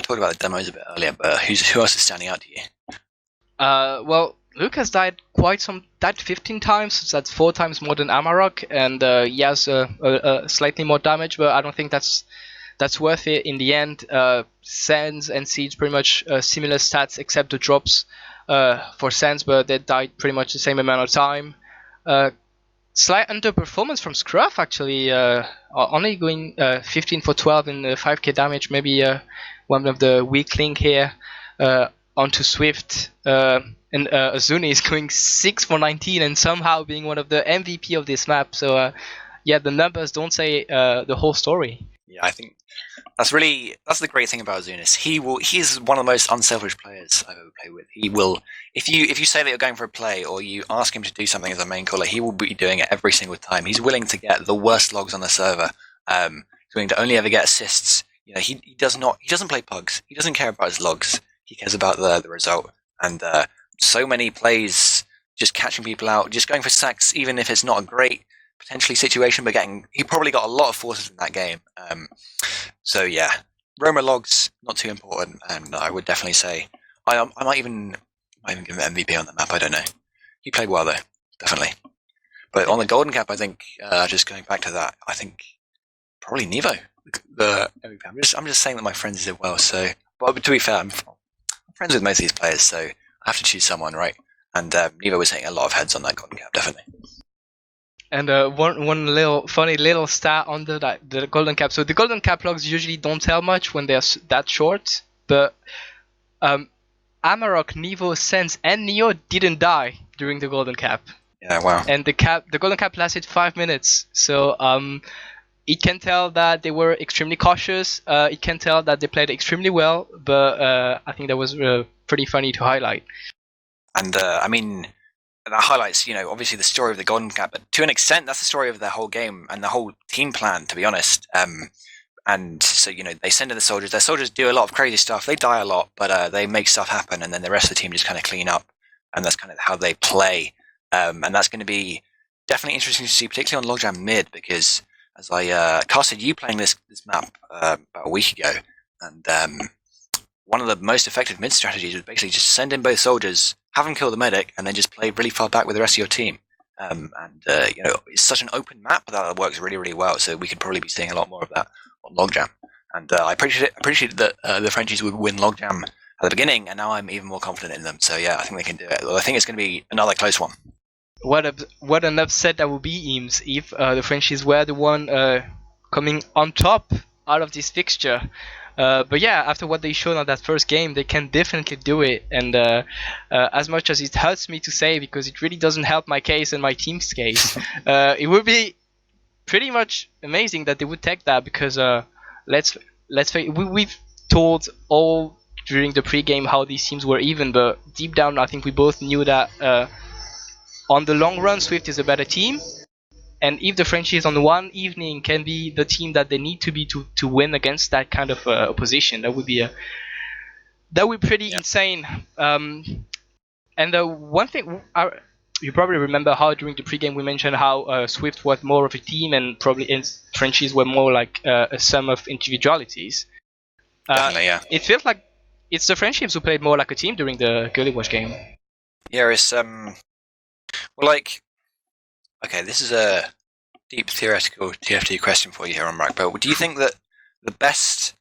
talked about the demos a bit earlier, but who else is standing out to you? Well, Lucas died 15 times. So that's 4 times more than Amarok, and he has slightly more damage, but I don't think that's worth it in the end. Sands and Seeds pretty much similar stats except the drops for Sands, but they died pretty much the same amount of time. Slight underperformance from Scruff actually, only going 15 for 12 in 5k damage, maybe one of the weak link here onto Swift. And Azuni is going 6 for 19 and somehow being one of the MVP of this map. So the numbers don't say the whole story. Yeah, I think that's the great thing about Azunis. He's one of the most unselfish players I've ever played with. He will, if you say that you're going for a play or you ask him to do something as a main caller, he will be doing it every single time. He's willing to get the worst logs on the server. He's willing to only ever get assists. You know, he doesn't play pugs. He doesn't care about his logs. He cares about the result. And so many plays, just catching people out, just going for sacks, even if it's not a great potentially situation, but he probably got a lot of forces in that game. So yeah, Roma logs not too important, and I would definitely say I might even give him MVP on the map. I don't know. He played well though, definitely. But on the golden cap, I think just going back to that, I think probably Nevo. The MVP. I'm just saying that my friends did well. So, but to be fair, I'm friends with most of these players, so I have to choose someone, right? And Nevo was hitting a lot of heads on that golden cap, definitely. And one little funny little stat on the golden cap. So the golden cap logs usually don't tell much when they're that short, but Amarok, Nevo, Sense, and Neo didn't die during the golden cap. Yeah, wow. And the golden cap lasted 5 minutes. So it can tell that they were extremely cautious. It can tell that they played extremely well. But I think that was pretty funny to highlight. And I mean, that highlights, obviously the story of the golden cap, but to an extent, that's the story of their whole game and the whole team plan, to be honest. And so, they send in the soldiers. Their soldiers do a lot of crazy stuff. They die a lot, but they make stuff happen, and then the rest of the team just kind of clean up, and that's kind of how they play. And that's going to be definitely interesting to see, particularly on Logjam mid, because as I casted you playing this map about a week ago, and one of the most effective mid strategies was basically just send in both soldiers, have them kill the medic, and then just play really far back with the rest of your team. It's such an open map that works really, really well. So we could probably be seeing a lot more of that on Logjam. And I appreciated that the Frenchies would win Logjam at the beginning, and now I'm even more confident in them. So yeah, I think they can do it. I think it's going to be another close one. what an upset that would be, Eames, if the Frenchies were the one coming on top out of this fixture. But yeah, after what they showed on that first game, they can definitely do it. And as much as it hurts me to say, because it really doesn't help my case and my team's case, it would be pretty much amazing that they would take that. Because let's face, we've told all during the pre-game how these teams were even, but deep down, I think we both knew that on the long run, Swift is a better team. And if the Frenchies on one evening can be the team that they need to be to win against that kind of opposition, that would be pretty insane. And one thing you probably remember how during the pregame we mentioned how Swift was more of a team and Frenchies were more like a sum of individualities. Definitely, yeah. It feels like it's the Frenchies who played more like a team during the Girly Wash game. Yeah, it's well, like, okay, this is a deep theoretical TFT question for you here, Ombrack. But do you think that the best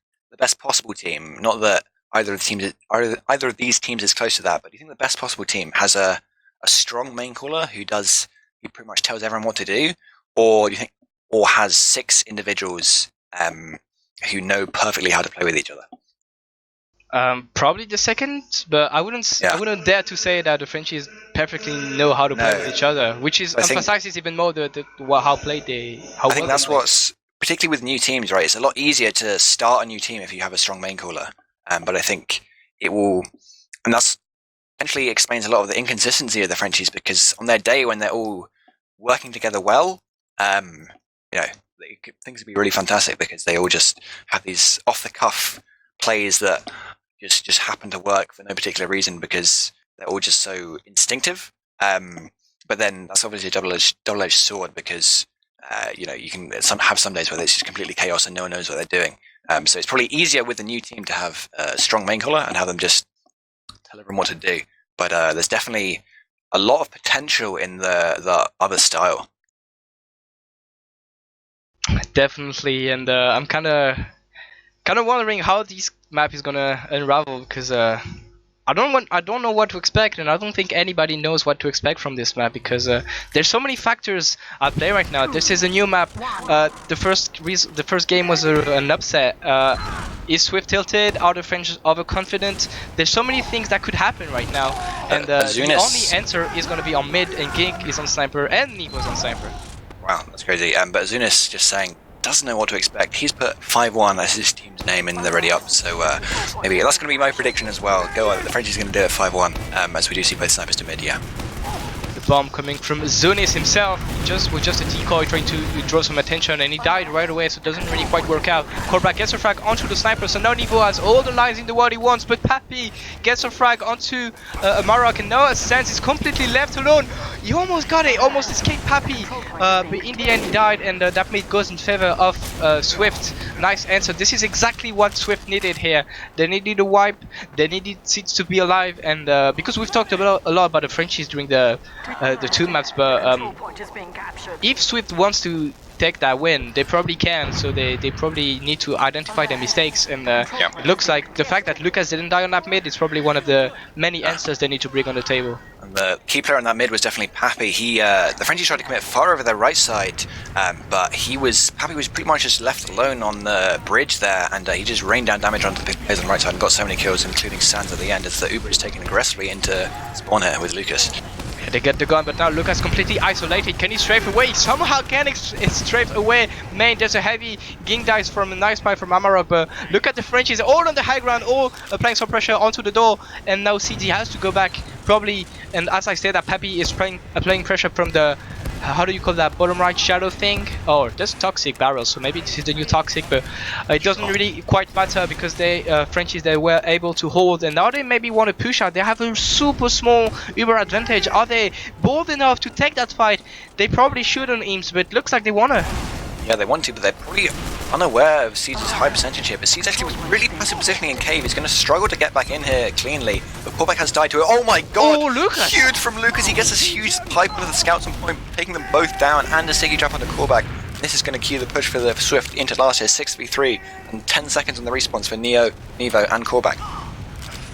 possible team, not that either of these teams is close to that, but do you think the best possible team has a strong main caller who pretty much tells everyone what to do, or do you think, or has 6 individuals who know perfectly how to play with each other? Probably the second, but I wouldn't dare to say that the Frenchies perfectly know how to play with each other, which is emphasizes even more how I think that's what's particularly with new teams, right? It's a lot easier to start a new team if you have a strong main caller, but I think it will, and that's essentially explains a lot of the inconsistency of the Frenchies, because on their day when they're all working together well, things would be really fantastic because they all just have these off the cuff plays that just happen to work for no particular reason because they're all just so instinctive. But then that's obviously a double-edged sword because you can have some days where it's just completely chaos and no one knows what they're doing. So it's probably easier with the new team to have a strong main caller and have them just tell everyone what to do. But there's definitely a lot of potential in the other style. Definitely, and I'm kind of wondering how this map is gonna unravel, because I don't know what to expect, and I don't think anybody knows what to expect from this map, because there's so many factors at play right now. This is a new map. The first game was an upset. Is Swift tilted? Are the French overconfident? There's so many things that could happen right now, and the only answer is gonna be on mid, and Gink is on sniper, and Nevo's on sniper. Wow, that's crazy. But Zunis just saying doesn't know what to expect. He's put 5-1 as his team's name in the ready up, so maybe that's going to be my prediction as well. Go on, the Frenchie's going to do it 5-1, as we do see both snipers to mid, yeah. The bomb coming from Zunis himself, was just a decoy trying to draw some attention, and he died right away, so it doesn't really quite work out. Ombrack gets a frag onto the sniper, so now Nevo has all the lines in the world he wants, but Pappy gets a frag onto Amarok, and now Sense is completely left alone. He almost got it, almost escaped Pappy, but in the end he died, and that mate goes in favor of Swift. Nice answer. This is exactly what Swift needed here. They needed a wipe, they needed Seeds to be alive, and because we've talked a lot about the Frenchies during the 2 maps, but if Swift wants to take that win, they probably can, so they probably need to identify their mistakes, and it looks like the fact that Lucas didn't die on that mid is probably one of the many answers they need to bring on the table. And the key player on that mid was definitely Pappy. The Frenchies tried to commit far over their right side, but Pappy was pretty much just left alone on the bridge there, and he just rained down damage onto the players on the right side and got so many kills, including Sands at the end, as the Uber is taken aggressively into spawn here with Lucas. They get the gun, but now Lucas completely isolated. Can he strafe away? Somehow can he strafe away. Man, there's a heavy Ging dice from a nice fight from Amarok, but look at the Frenchies, all on the high ground, all applying some pressure onto the door, and now CG has to go back, probably, and as I said, that Pappy is applying pressure from the, how do you call that, bottom right shadow thing? Oh, that's toxic barrel, so maybe this is the new toxic, but it doesn't really quite matter because Frenchies, they were able to hold, and now they maybe want to push out. They have a super small Uber advantage. Are they bold enough to take that fight? They probably should on Eames, but it looks like they wanna. Yeah, they want to, but they're probably unaware of Seeds' high percentage here. But Seeds actually was really passive positioning in cave. He's going to struggle to get back in here cleanly. But Pullback has died to it. Oh my god! Oh, Lucas! Huge from Lucas. He gets this huge pipe with the scouts on point, taking them both down, and a sticky drop onto Callback. This is going to cue the push for the Swift into last year, 6v3, and 10 seconds on the respawns for Nevo, and Callback.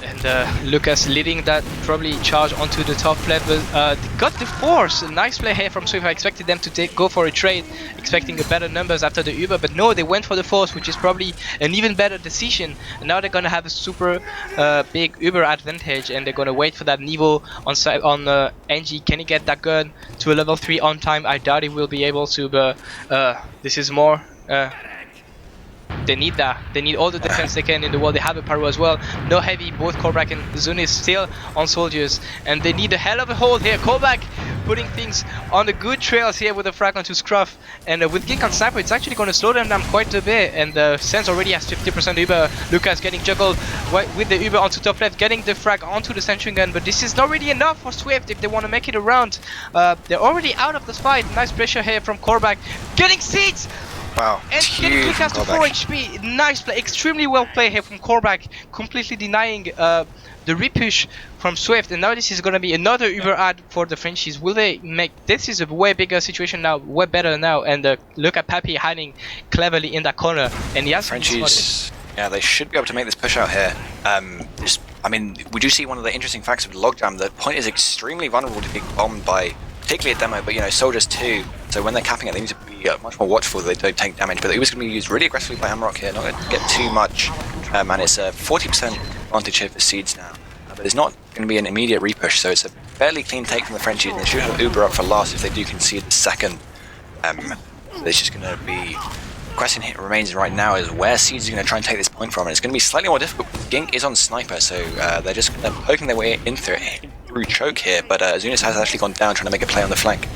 And Lucas leading that probably charge onto the top left, but they got the force. A nice play here from Swift. I expected them to go for a trade, expecting a better numbers after the Uber, but no, they went for the force, which is probably an even better decision. And now they're gonna have a super big Uber advantage, and they're gonna wait for that Niveau on NG. Can he get that gun to a level 3 on time? I doubt he will be able to, but this is more. They need that. They need all the defense they can in the world. They have a pyro as well. No heavy. Both Korvac and Zun is still on soldiers, and they need a hell of a hold here. Korvac putting things on the good trails here with a frag onto Scruff, and with Guingamp Sniper, it's actually going to slow them down quite a bit. And Sense already has 50% Uber. Lucas getting juggled with the Uber onto top left, getting the frag onto the sentry gun, but this is not really enough for Swift if they want to make it around. They're already out of the fight. Nice pressure here from Korvac, getting seats. Wow, and getting Lucas to 4 HP. Nice play, extremely well played here from Korvac, completely denying the repush from Swift. And now this is going to be another Uber ad for the Frenchies. Will they make this? Is a way bigger situation now, way better now. And look at Papi hiding cleverly in that corner, and he has Frenchies. Yeah, they should be able to make this push out here. I mean, we do see one of the interesting facts of the logjam. The point is extremely vulnerable to being bombed by, particularly a demo, but you know, soldiers too. So when they're capping it, they need to be much more watchful that they don't take damage. But the Uber's going to be used really aggressively by Ombrack here, not going to get too much. And it's a 40% advantage here for Seeds now. But there's not going to be an immediate repush, so it's a fairly clean take from the Frenchies, and they should have Uber up for last if they do concede the second. There's just going to be... The question here remains right now is where Seeds is going to try and take this point from, and it's going to be slightly more difficult because Gink is on Sniper, so they're just poking their way in through choke here, but Zunis has actually gone down trying to make a play on the flank.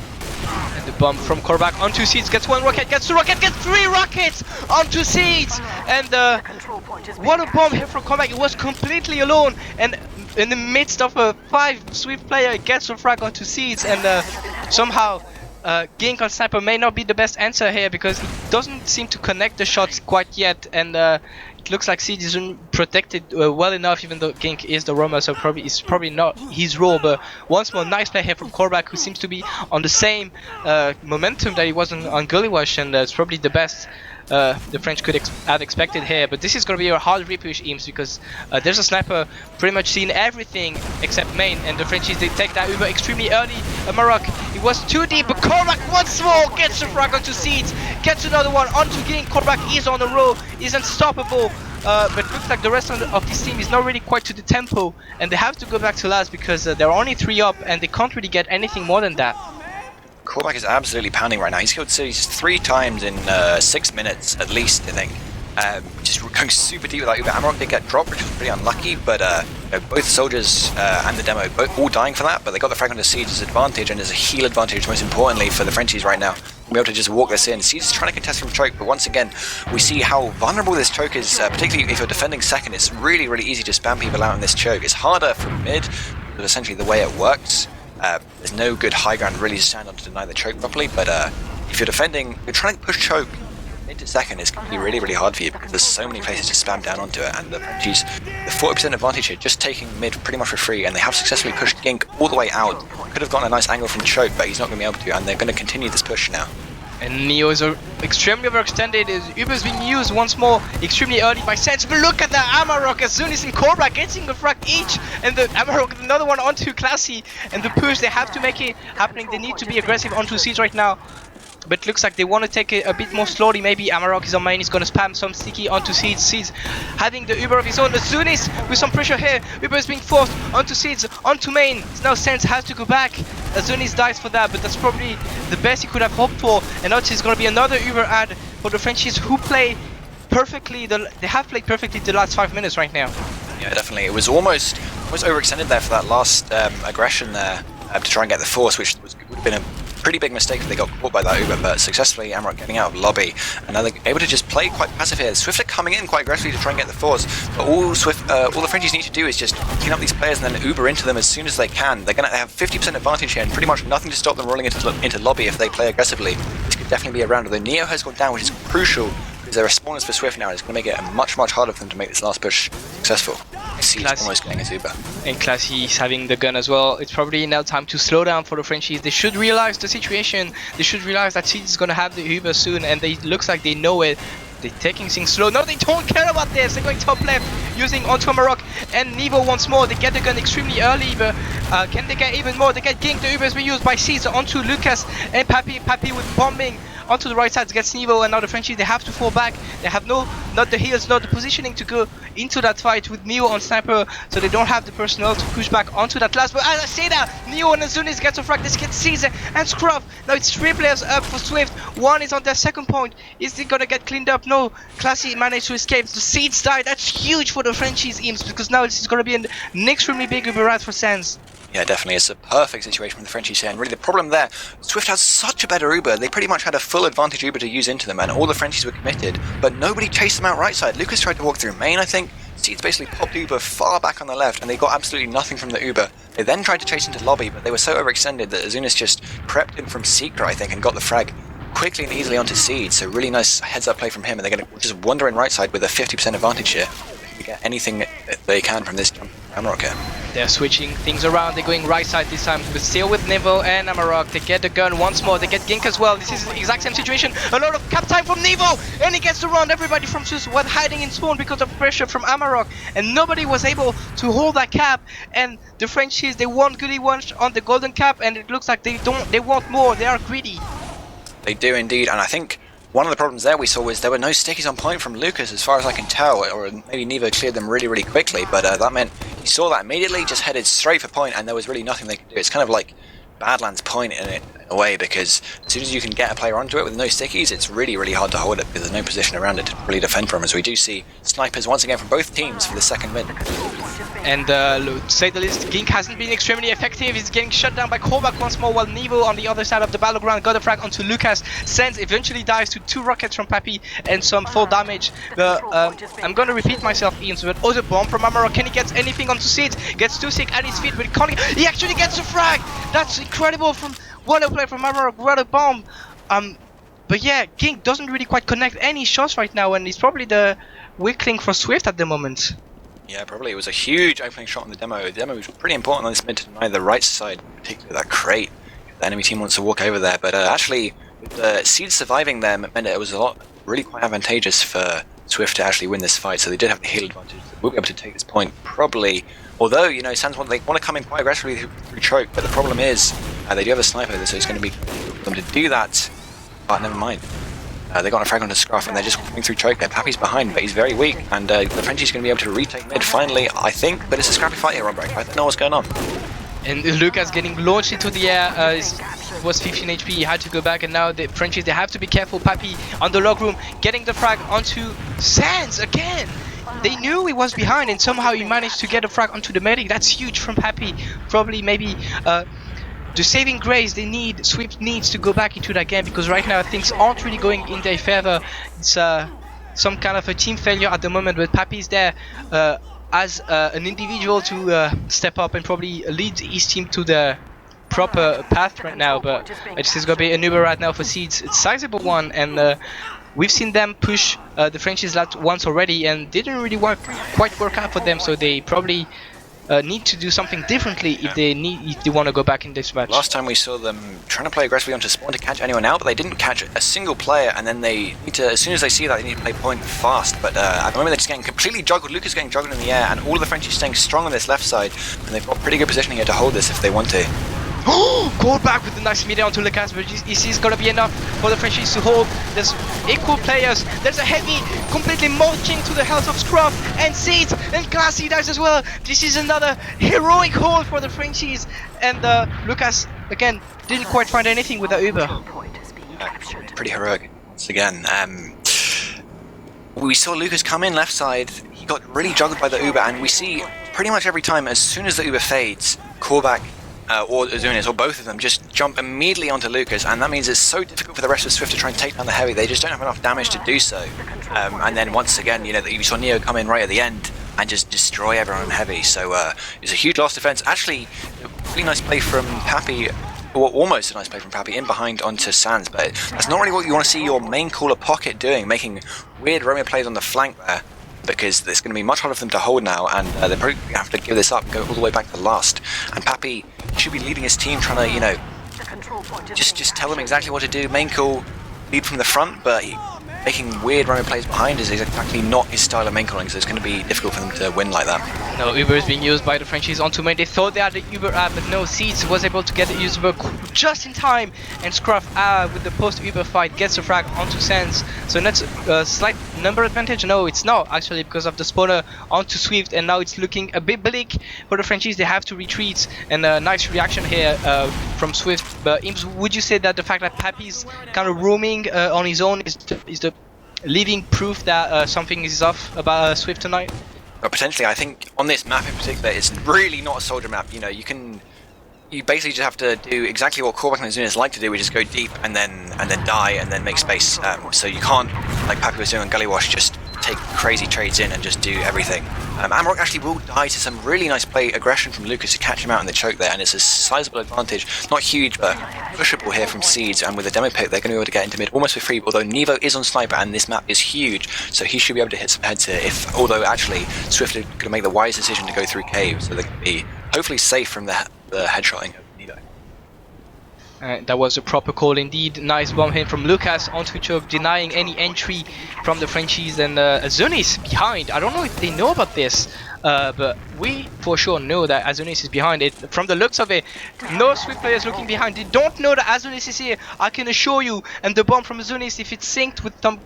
And the bomb from Korvac onto Seeds, gets 1 rocket, gets 2 rockets, gets 3 rockets onto Seeds! And what a bomb here from Korvac. It was completely alone, and in the midst of a 5 Swift player, gets a frag onto Seeds, and somehow Guingamp Sniper may not be the best answer here because it doesn't seem to connect the shots quite yet, and it looks like Seeds isn't protected well enough, even though Gink is the roamer, so it's probably not his role. But once more, nice play here from Korvac, who seems to be on the same momentum that he was on Gullywash, and it's probably the best the French could have expected here. But this is going to be a hard repush, Eemes, because there's a sniper pretty much seeing everything except main, and the Frenchies, they take that Uber extremely early. Marok, it was too deep, but Korvac once more gets a frag onto Seeds, gets another one onto Gink. Korvac is on the row, is unstoppable. But looks like the rest of this team is not really quite to the tempo, and they have to go back to last because they're only 3 up and they can't really get anything more than that. Korvac is absolutely pounding right now. He's killed cities 3 times in 6 minutes at least, I think. Just going super deep with that Uber. Amarok did get dropped, which was pretty unlucky, but you know, both soldiers and the demo all dying for that, but they got the fragment of Siege as advantage, and there's a heal advantage most importantly for the Frenchies right now. We'll be able to just walk this in. Siege is trying to contest from choke, but once again we see how vulnerable this choke is, particularly if you're defending second. It's really, really easy to spam people out in this choke. It's harder from mid, but essentially the way it works, there's no good high ground really to stand on to deny the choke properly, but if you're defending, you're trying to push choke into second, it's going to be really, really hard for you because there's so many places to spam down onto it, and the Frenchies, the 40% advantage here, just taking mid pretty much for free, and they have successfully pushed Gink all the way out. Could have gotten a nice angle from choke, but he's not going to be able to, and they're going to continue this push now. And Neo is extremely overextended. His Uber is being used once more extremely early by Sense. But look at that Amarok as soon as in Korvac getting a frag each, and the Amarok another one onto Classy, and the push, they have to make it happening. They need to be aggressive onto Siege right now. But it looks like they want to take it a bit more slowly. Maybe Amarok is on main, he's going to spam some sticky onto Seeds. Seeds having the Uber of his own. Azunis with some pressure here. Uber is being forced onto Seeds, onto main. Now Sense has to go back. Azunis dies for that, but that's probably the best he could have hoped for. And now it's going to be another Uber ad for the Frenchies, who play perfectly. They have played perfectly the last 5 minutes right now. Yeah, definitely. It was almost overextended there for that last aggression there to try and get the force, which would have been a pretty big mistake if they got caught by that Uber, but successfully Amarok getting out of lobby, and now they're able to just play quite passive here. Swift are coming in quite aggressively to try and get the force, but all the Frenchies need to do is just clean up these players and then Uber into them as soon as they can. They're going to have 50% advantage here and pretty much nothing to stop them rolling into lobby if they play aggressively. This could definitely be a round, although Neo has gone down, which is crucial because there are spawners for Swift now, and it's going to make it much harder for them to make this last push successful. He's almost getting his Uber. And Classy is having the gun as well. It's probably now time to slow down for the Frenchies. They should realize the situation. They should realize that Siege is going to have the Uber soon, and it looks like they know it. They're taking things slow. No, they don't care about this. They're going top left. using onto Ombrack and Nevo once more. They get the gun extremely early, but can they get even more? They get Gink, the Uber has been used by Seeds onto Lucas and Pappy with bombing onto the right side gets Nevo, and now the Frenchies, they have to fall back. They have not the heals, not the positioning to go into that fight with Neo on sniper, so they don't have the personnel to push back onto that last. But as I say that, Neo and Azunis get to frag, this kid Caesar and Scruff. Now it's 3 players up for Swift. One is on their second point. Is he gonna get cleaned up? No. Classy managed to escape. The Seeds died. That's huge for the Frenchies, Eemes, because now this is gonna be an extremely big Uber ride for Sans. Yeah, definitely. It's a perfect situation for the Frenchies here. And really the problem there, Swift has such a better Uber. They pretty much had a full advantage Uber to use into them, and all the Frenchies were committed, but nobody chased them out right side. Lucas tried to walk through main, I think. Seeds basically popped Uber far back on the left, and they got absolutely nothing from the Uber. They then tried to chase into lobby, but they were so overextended that Azunis just crept in from Secret, I think, and got the frag quickly and easily onto Seeds. So really nice heads-up play from him, and they're going to just wander in right side with a 50% advantage here. They get anything that they can from this jump Ombrack here. They're switching things around. They're going right side this time, but still with Nevo and Ombrack. They get the gun once more. They get Gink as well. This is the exact same situation. A lot of cap time from Nevo, and he gets around. Everybody from Sus was hiding in spawn because of pressure from Ombrack, and nobody was able to hold that cap. And the Frenchies, they want goody one on the golden cap, and it looks like they want more. They are greedy. They do indeed, and I think one of the problems there we saw was there were no stickies on point from Lucas, as far as I can tell, or maybe Nevo cleared them really, really quickly, but that meant he saw that immediately, just headed straight for point, and there was really nothing they could do. It's kind of like Badlands point in a way, because as soon as you can get a player onto it with no stickies, it's really, really hard to hold it, because there's no position around it to really defend from, as we do see snipers once again from both teams for the second mid. And to say the least, Gink hasn't been extremely effective. He's getting shut down by Korvac once more, while Nevo on the other side of the battleground got a frag onto Lucas. Sans eventually dives to 2 rockets from Pappy and some full damage. But I'm gonna repeat myself, Eemes, but other bomb from Ombrack. Can he get anything onto Seeds? Gets too sick at his feet, but he actually gets a frag! That's incredible from what a play from Ombrack, what a bomb! But yeah, Gink doesn't really quite connect any shots right now, and he's probably the weak link for Swift at the moment. Yeah, probably. It was a huge opening shot on the demo. The demo was pretty important on this mid to deny the right side, particularly that crate. The enemy team wants to walk over there, but actually, with the Seeds surviving there meant it was really quite advantageous for Swift to actually win this fight, so they did have the heal advantage. They will be able to take this point, probably. Although, you know, Sans want to come in quite aggressively through choke, but the problem is, they do have a sniper, so it's going to be for them to do that, but never mind. They got a frag onto Scruff, and they're just coming through choke there. Pappy's behind, but he's very weak, and the Frenchie's going to be able to retake mid finally, I think, but it's a scrappy fight here, Ombrack. I don't know what's going on. And Lucas getting launched into the air, was 15 HP, he had to go back, and now the Frenchies, they have to be careful. Pappy on the log room, getting the frag onto Sans again! They knew he was behind, and somehow he managed to get a frag onto the medic. That's huge from Pappy. Probably maybe the saving grace they need, Swift needs to go back into that game, because right now things aren't really going in their favor. It's some kind of a team failure at the moment, but Pappy's there as an individual to step up and probably lead his team to the proper path right now. But this is going to be an Uber right now for Seeds. It's a sizable one, and we've seen them push the Frenchies once already, and didn't really quite work out for them, so they probably need to do something differently if they want to go back in this match. Last time we saw them trying to play aggressively onto spawn to catch anyone out, but they didn't catch a single player, and then they need to, as soon as they see that, they need to play point fast. But at the moment they're just getting completely juggled. Lucas getting juggled in the air, and all of the Frenchies staying strong on this left side, and they've got pretty good positioning here to hold this if they want to. Called back with a nice media onto Lucas, but this is gonna be enough for the Frenchies to hold. There's equal players. There's a heavy completely mulching to the health of Scruff and Seeds, and Classy dies as well. This is another heroic hold for the Frenchies, and Lucas again didn't quite find anything with the Uber. Pretty heroic once again. We saw Lucas come in left side. He got really juggled by the Uber, and we see pretty much every time as soon as the Uber fades, Korvac or Azunis, or both of them, just jump immediately onto Lucas, and that means it's so difficult for the rest of Swift to try and take down the heavy. They just don't have enough damage to do so. And then once again, you know, you saw Neo come in right at the end and just destroy everyone on heavy. So it's a huge lost defense. Actually, a really nice play from Pappy, or almost a nice play from Pappy, in behind onto Sans, but that's not really what you want to see your main caller Pocket doing, making weird roaming plays on the flank there, because it's going to be much harder for them to hold now, and they probably have to give this up and go all the way back to last. And Pappy should be leading his team, trying to, you know, just tell them exactly what to do. Main call, lead from the front, but making weird running plays behind is exactly not his style of main calling, so it's going to be difficult for them to win like that. No, Uber is being used by the Frenchies onto main. They thought they had the Uber ad, but no, Seeds was able to get the Uber just in time, and Scruff with the post-Uber fight gets the frag onto Sands. So that's a slight number advantage. No, it's not actually, because of the spawner onto Swift, and now it's looking a bit bleak for the Frenchies. They have to retreat, and a nice reaction here from Swift. But Eemes, would you say that the fact that Pappy's kind of roaming on his own is the living proof that something is off about Swift tonight? But potentially, I think on this map in particular, it's really not a soldier map. You know, you basically just have to do exactly what Korvac and Azunis like to do, which is go deep and then die and then make space. So you can't, like Pappy was doing on Gully Wash, just take crazy trades in and just do everything. Ombrack actually will die to some really nice play aggression from Lucas to catch him out in the choke there, and it's a sizable advantage. Not huge, but pushable here from Seeds, and with a demo pick, they're going to be able to get into mid almost for free, although Nevo is on Sniper, and this map is huge, so he should be able to hit some heads here, although actually, Swift are going to make the wise decision to go through Cave, so they can be hopefully safe from the headshotting of Nevo. That was a proper call indeed. Nice bomb hit from Lucas onto choke, denying any entry from the Frenchies, and Azunis behind. I don't know if they know about this, but we for sure know that Azunis is behind it. From the looks of it, no Swift players looking behind. They don't know that Azunis is here, I can assure you. And the bomb from Azunis, if it's synced with some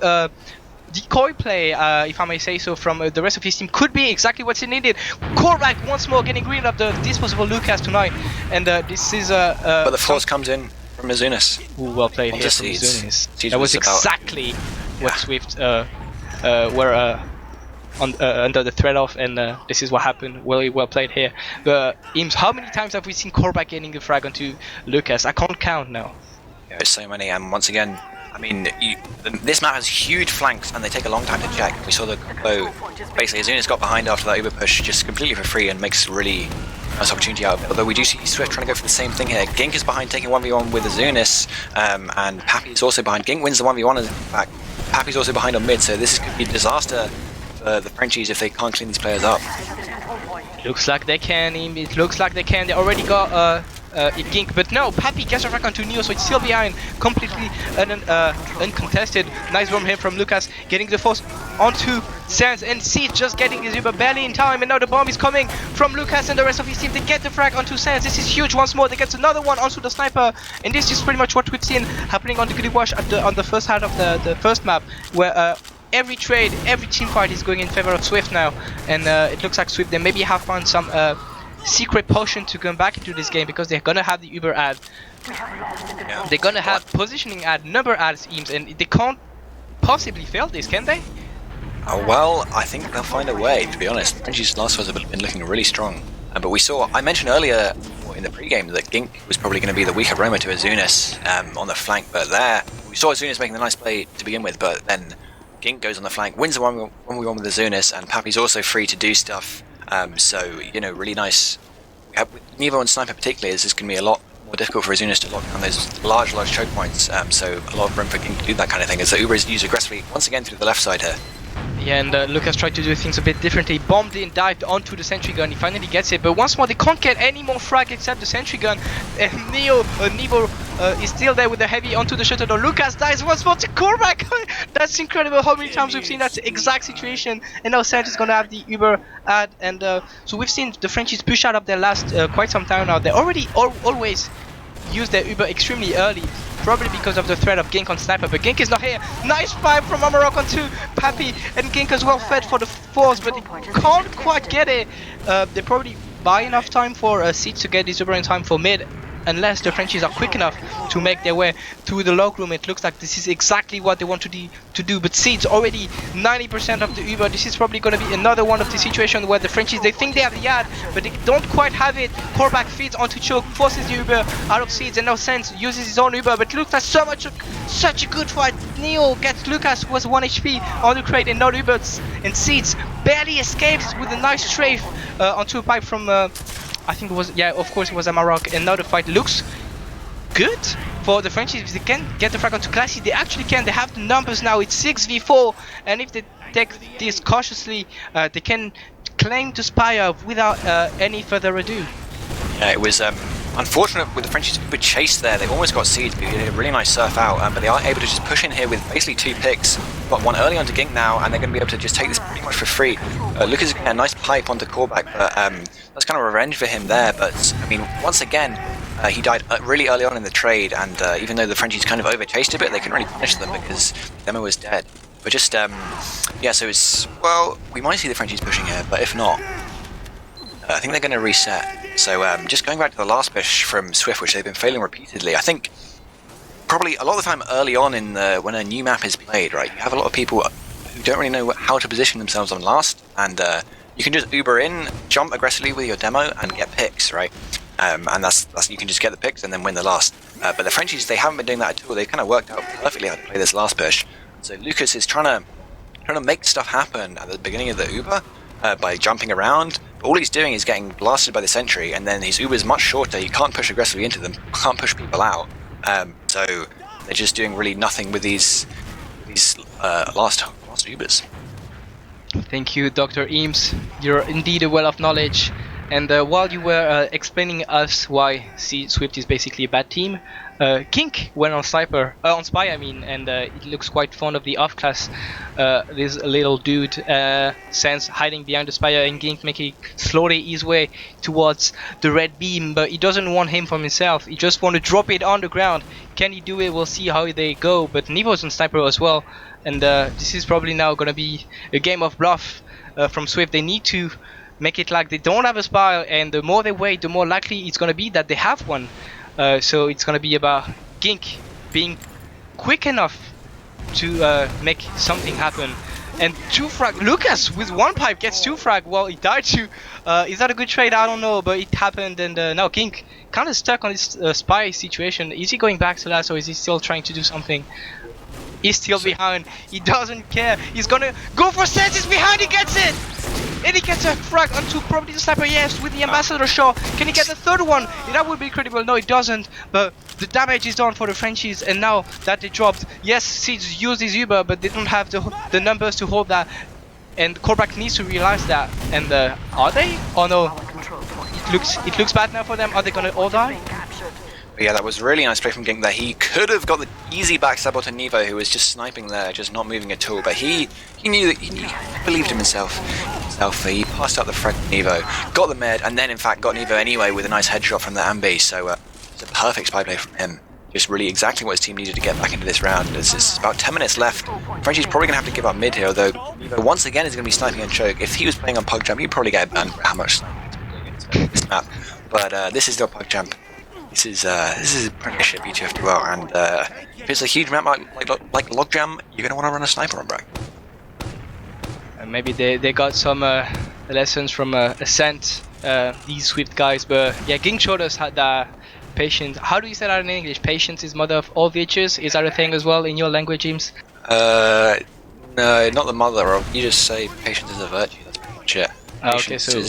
decoy play, if I may say so, from the rest of his team, could be exactly what's needed. Korvac once more getting rid of the disposable Lucas tonight, and this is but the force comes in from Azunis. Ooh, well played here from Azunis. That was exactly what Swift were under the threat of, and this is what happened. Well played here. But Eemes, how many times have we seen Korvac getting the frag onto Lucas? I can't count now. Yeah, there's so many, and once again, I mean, this map has huge flanks and they take a long time to check. We saw the combo, basically Azunis got behind after that Uber push just completely for free and makes a really nice opportunity out of it. Although we do see Swift trying to go for the same thing here. Gink is behind taking 1v1 with Azunis, and Pappy is also behind. Gink wins the 1v1 in fact. Pappy's also behind on mid, so this could be a disaster for the Frenchies if they can't clean these players up. Looks like they can, it looks like they can. They already got Gink, but no, Pappy gets a frag onto Neo, so it's still behind, completely uncontested. Nice bomb here from Lucas, getting the force onto Sands, and Seed just getting his Uber barely in time, and now the bomb is coming from Lucas and the rest of his team. They get the frag onto Sands. This is huge once more. They get another one onto the Sniper, and this is pretty much what we've seen happening on the Gully Wash on the first half of the first map, where every trade, every team fight is going in favor of Swift now, and it looks like Swift, they maybe have found some secret potion to come back into this game, because they're gonna have the Uber ad, they're gonna have positioning ad, number ads, Eemes, and they can't possibly fail this, can they? Well, I think they'll find a way, to be honest. Frenchie's last ones have been looking really strong. But we saw, I mentioned earlier in the pre-game that Gink was probably going to be the weaker roamer to Azunis on the flank, but there, we saw Azunis making the nice play to begin with, but then Gink goes on the flank, wins the 1v1 with Azunis, and Pappy's also free to do stuff. So, you know, really nice. With Nevo and Sniper particularly, this is going to be a lot more difficult for Azunis to lock down those large choke points, so a lot of room for Gink to do that kind of thing, as the Uber is used aggressively once again through the left side here. Yeah, and Lucas tried to do things a bit differently. Bombed in, dived onto the sentry gun. He finally gets it, but once more they can't get any more frag except the sentry gun. And Nevo is still there with the heavy onto the shutter door. Lucas dies once more to Korvac. That's incredible how many times we've seen that exact situation. And now Sands is gonna have the Uber ad, and so we've seen the Frenchies push out of their last quite some time now. They already always use their Uber extremely early, probably because of the threat of Gink on Sniper, but Gink is not here. Nice fight from Ombrack onto Pappy, and Gink as well fed for the force, but he can't quite get it. They probably buy enough time for Seed to get his Uber in time for mid, unless the Frenchies are quick enough to make their way through the log room. It looks like this is exactly what they want to do, but Seed's already 90% of the Uber. This is probably going to be another one of the situations where the Frenchies, they think they have the yard, but they don't quite have it. Korvac feeds onto choke, forces the Uber out of Seeds, and now Sands uses his own Uber, but looks like such a good fight. Neo gets Lucas, who was 1 HP on the crate, and now Uber and Seeds barely escapes with a nice strafe onto a pipe from I think it was, yeah, of course it was Ombrack, and now the fight looks good for the Frenchies. If they can get the frag onto Classy, they actually can. They have the numbers now. It's 6v4, and if they take this cautiously, they can claim to Spire without any further ado. Yeah, it was unfortunate with the Frenchies Uber chase there. They almost got Seeds, but they did a really nice surf out, but they are able to just push in here with basically 2 picks. got one early onto Guingamp now, and they're going to be able to just take this pretty much for free. Lucas is getting a nice pipe onto Korvac, but that's kind of revenge for him there. But I mean, once again, he died really early on in the trade, and even though the Frenchies kind of overchased a bit, they couldn't really punish them because the demo was dead. But just, yeah, so it's, well, we might see the Frenchies pushing here, but if not, I think they're going to reset. So just going back to the last push from Swift, which they've been failing repeatedly, I think probably a lot of the time early on in when a new map is played, right, you have a lot of people who don't really know how to position themselves on last, and you can just Uber in, jump aggressively with your demo, and get picks, right? And that's you can just get the picks and then win the last. But the Frenchies, they haven't been doing that at all. They kind of worked out perfectly how to play this last push. So Lucas is trying to make stuff happen at the beginning of the Uber by jumping around. But all he's doing is getting blasted by the sentry, and then his Uber is much shorter. You can't push aggressively into them, can't push people out. So they're just doing really nothing with these last Ubers. Thank you, Dr. Eemes. You're indeed a well of knowledge. And while you were explaining us why Swift is basically a bad team, Kink went on Spy, and it looks quite fond of the off-class. This little dude Sense hiding behind the Spire, and Kink making slowly his way towards the red beam, but he doesn't want him from himself. He just want to drop it on the ground. Can he do it? We'll see how they go. But Nevo's on Sniper as well, and this is probably now gonna be a game of bluff from Swift. They need to make it like they don't have a spy, and the more they wait, the more likely it's gonna be that they have one. So it's gonna be about Gink being quick enough to make something happen. And 2 frag, Lucas with 1 pipe gets 2 frag. Well, he died too. Is that a good trade? I don't know, but it happened. And now Gink kind of stuck on this spy situation. Is he going back to last, or is he still trying to do something? He's still behind. He doesn't care. He's gonna go for Sense. He's behind. He gets it. And he gets a frag onto probably the Sniper, yes, with the Ambassador shot. Can he get the third one? That would be incredible. No, it doesn't. But the damage is done for the Frenchies, and now that they dropped, yes, Siege used his Uber, but they don't have the numbers to hold that. And Korvac needs to realize that. And are they? Oh no. It looks bad now for them. Are they gonna all die? Yeah, that was really nice play from Gink there. He could have got the easy backstab onto Nevo, who was just sniping there, just not moving at all. But he knew that he believed in himself. He passed out the frag to Nevo, got the med, and then in fact got Nevo anyway with a nice headshot from the Ambi. So it's a perfect spy play from him. Just really exactly what his team needed to get back into this round. There's about 10 minutes left. Frenchie's probably going to have to give up mid here, although Nevo once again is going to be sniping on choke. If he was playing on Pug Jump, he'd probably get banned for how much sniping he's doing into this map. But this is still Pug Jump. This is Apprenticeship ETF2L, and if it's a huge map like Logjam, you're going to want to run a sniper on Ombrack. And maybe they got some lessons from Ascent, these Swift guys, but yeah, Ging showed us how that patience. How do you say that in English? Patience is mother of all virtues. Is that a thing as well in your language, James? No, not the mother of. You just say patience is a virtue. That's pretty much it. Okay, so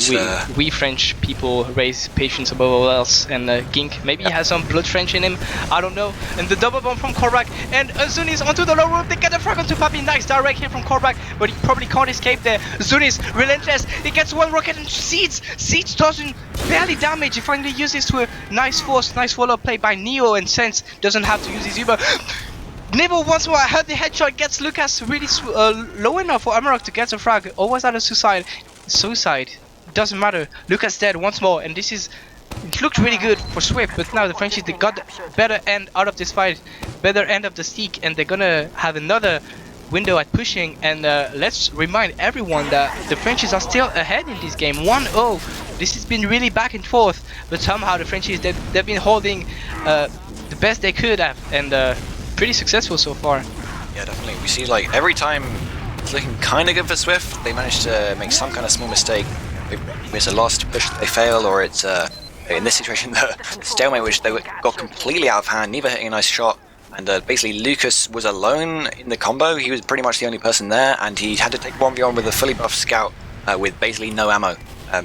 we French people raise patience above all else, and Gink maybe he has some blood French in him, I don't know. And the double bomb from Korvac, and Zunis onto the low roof. They get the frag onto Papi. Nice direct hit from Korvac, but he probably can't escape there. Zunis relentless. He gets 1 rocket and Siege doesn't barely damage. He finally uses to a nice force, nice follow play by Neo, and Sense doesn't have to use his Uber. Nevo once more. I heard the headshot gets Lucas really low enough for Ombrack to get the frag. Or was that a suicide? Suicide. It doesn't matter. Lucas dead once more, and this is. It looked really good for Swift, but now the Frenchies, they got the better end out of this fight, better end of the stick, and they're gonna have another window at pushing. And let's remind everyone that the Frenchies are still ahead in this game, 1-0. This has been really back and forth, but somehow the Frenchies, they've been holding the best they could have, and pretty successful so far. Yeah, definitely. We see like every time it's looking kind of good for Swift, they manage to make some kind of small mistake. It's a last push that they fail, or it's in this situation the stalemate, which they got completely out of hand. Neither hitting a nice shot, and basically Lucas was alone in the combo. He was pretty much the only person there, and he had to take 1v1 with a fully buffed scout with basically no ammo.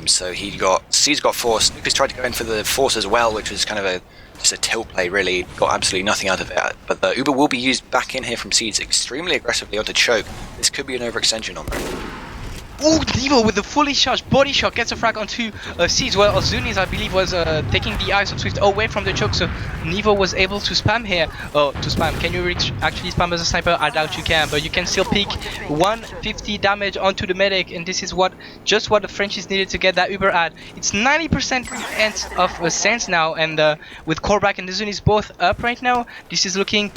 So Siege got forced. Lucas tried to go in for the force as well, which was kind of just a tilt play, really. Got absolutely nothing out of it. But the Uber will be used back in here from Siege extremely aggressively onto choke. This could be an overextension on there. Oh, Nevo with the fully charged body shot gets a frag onto Seeds. Well, Zunis, I believe, was taking the eyes of Swift away from the choke, so Nevo was able to spam here. Oh, to spam. Can you actually spam as a sniper? I doubt you can, but you can still peek 150 damage onto the medic, and this is just what the Frenchies needed to get that Uber ad. It's 90% end of sense now, and with Ombrack and the Zunis both up right now, this is looking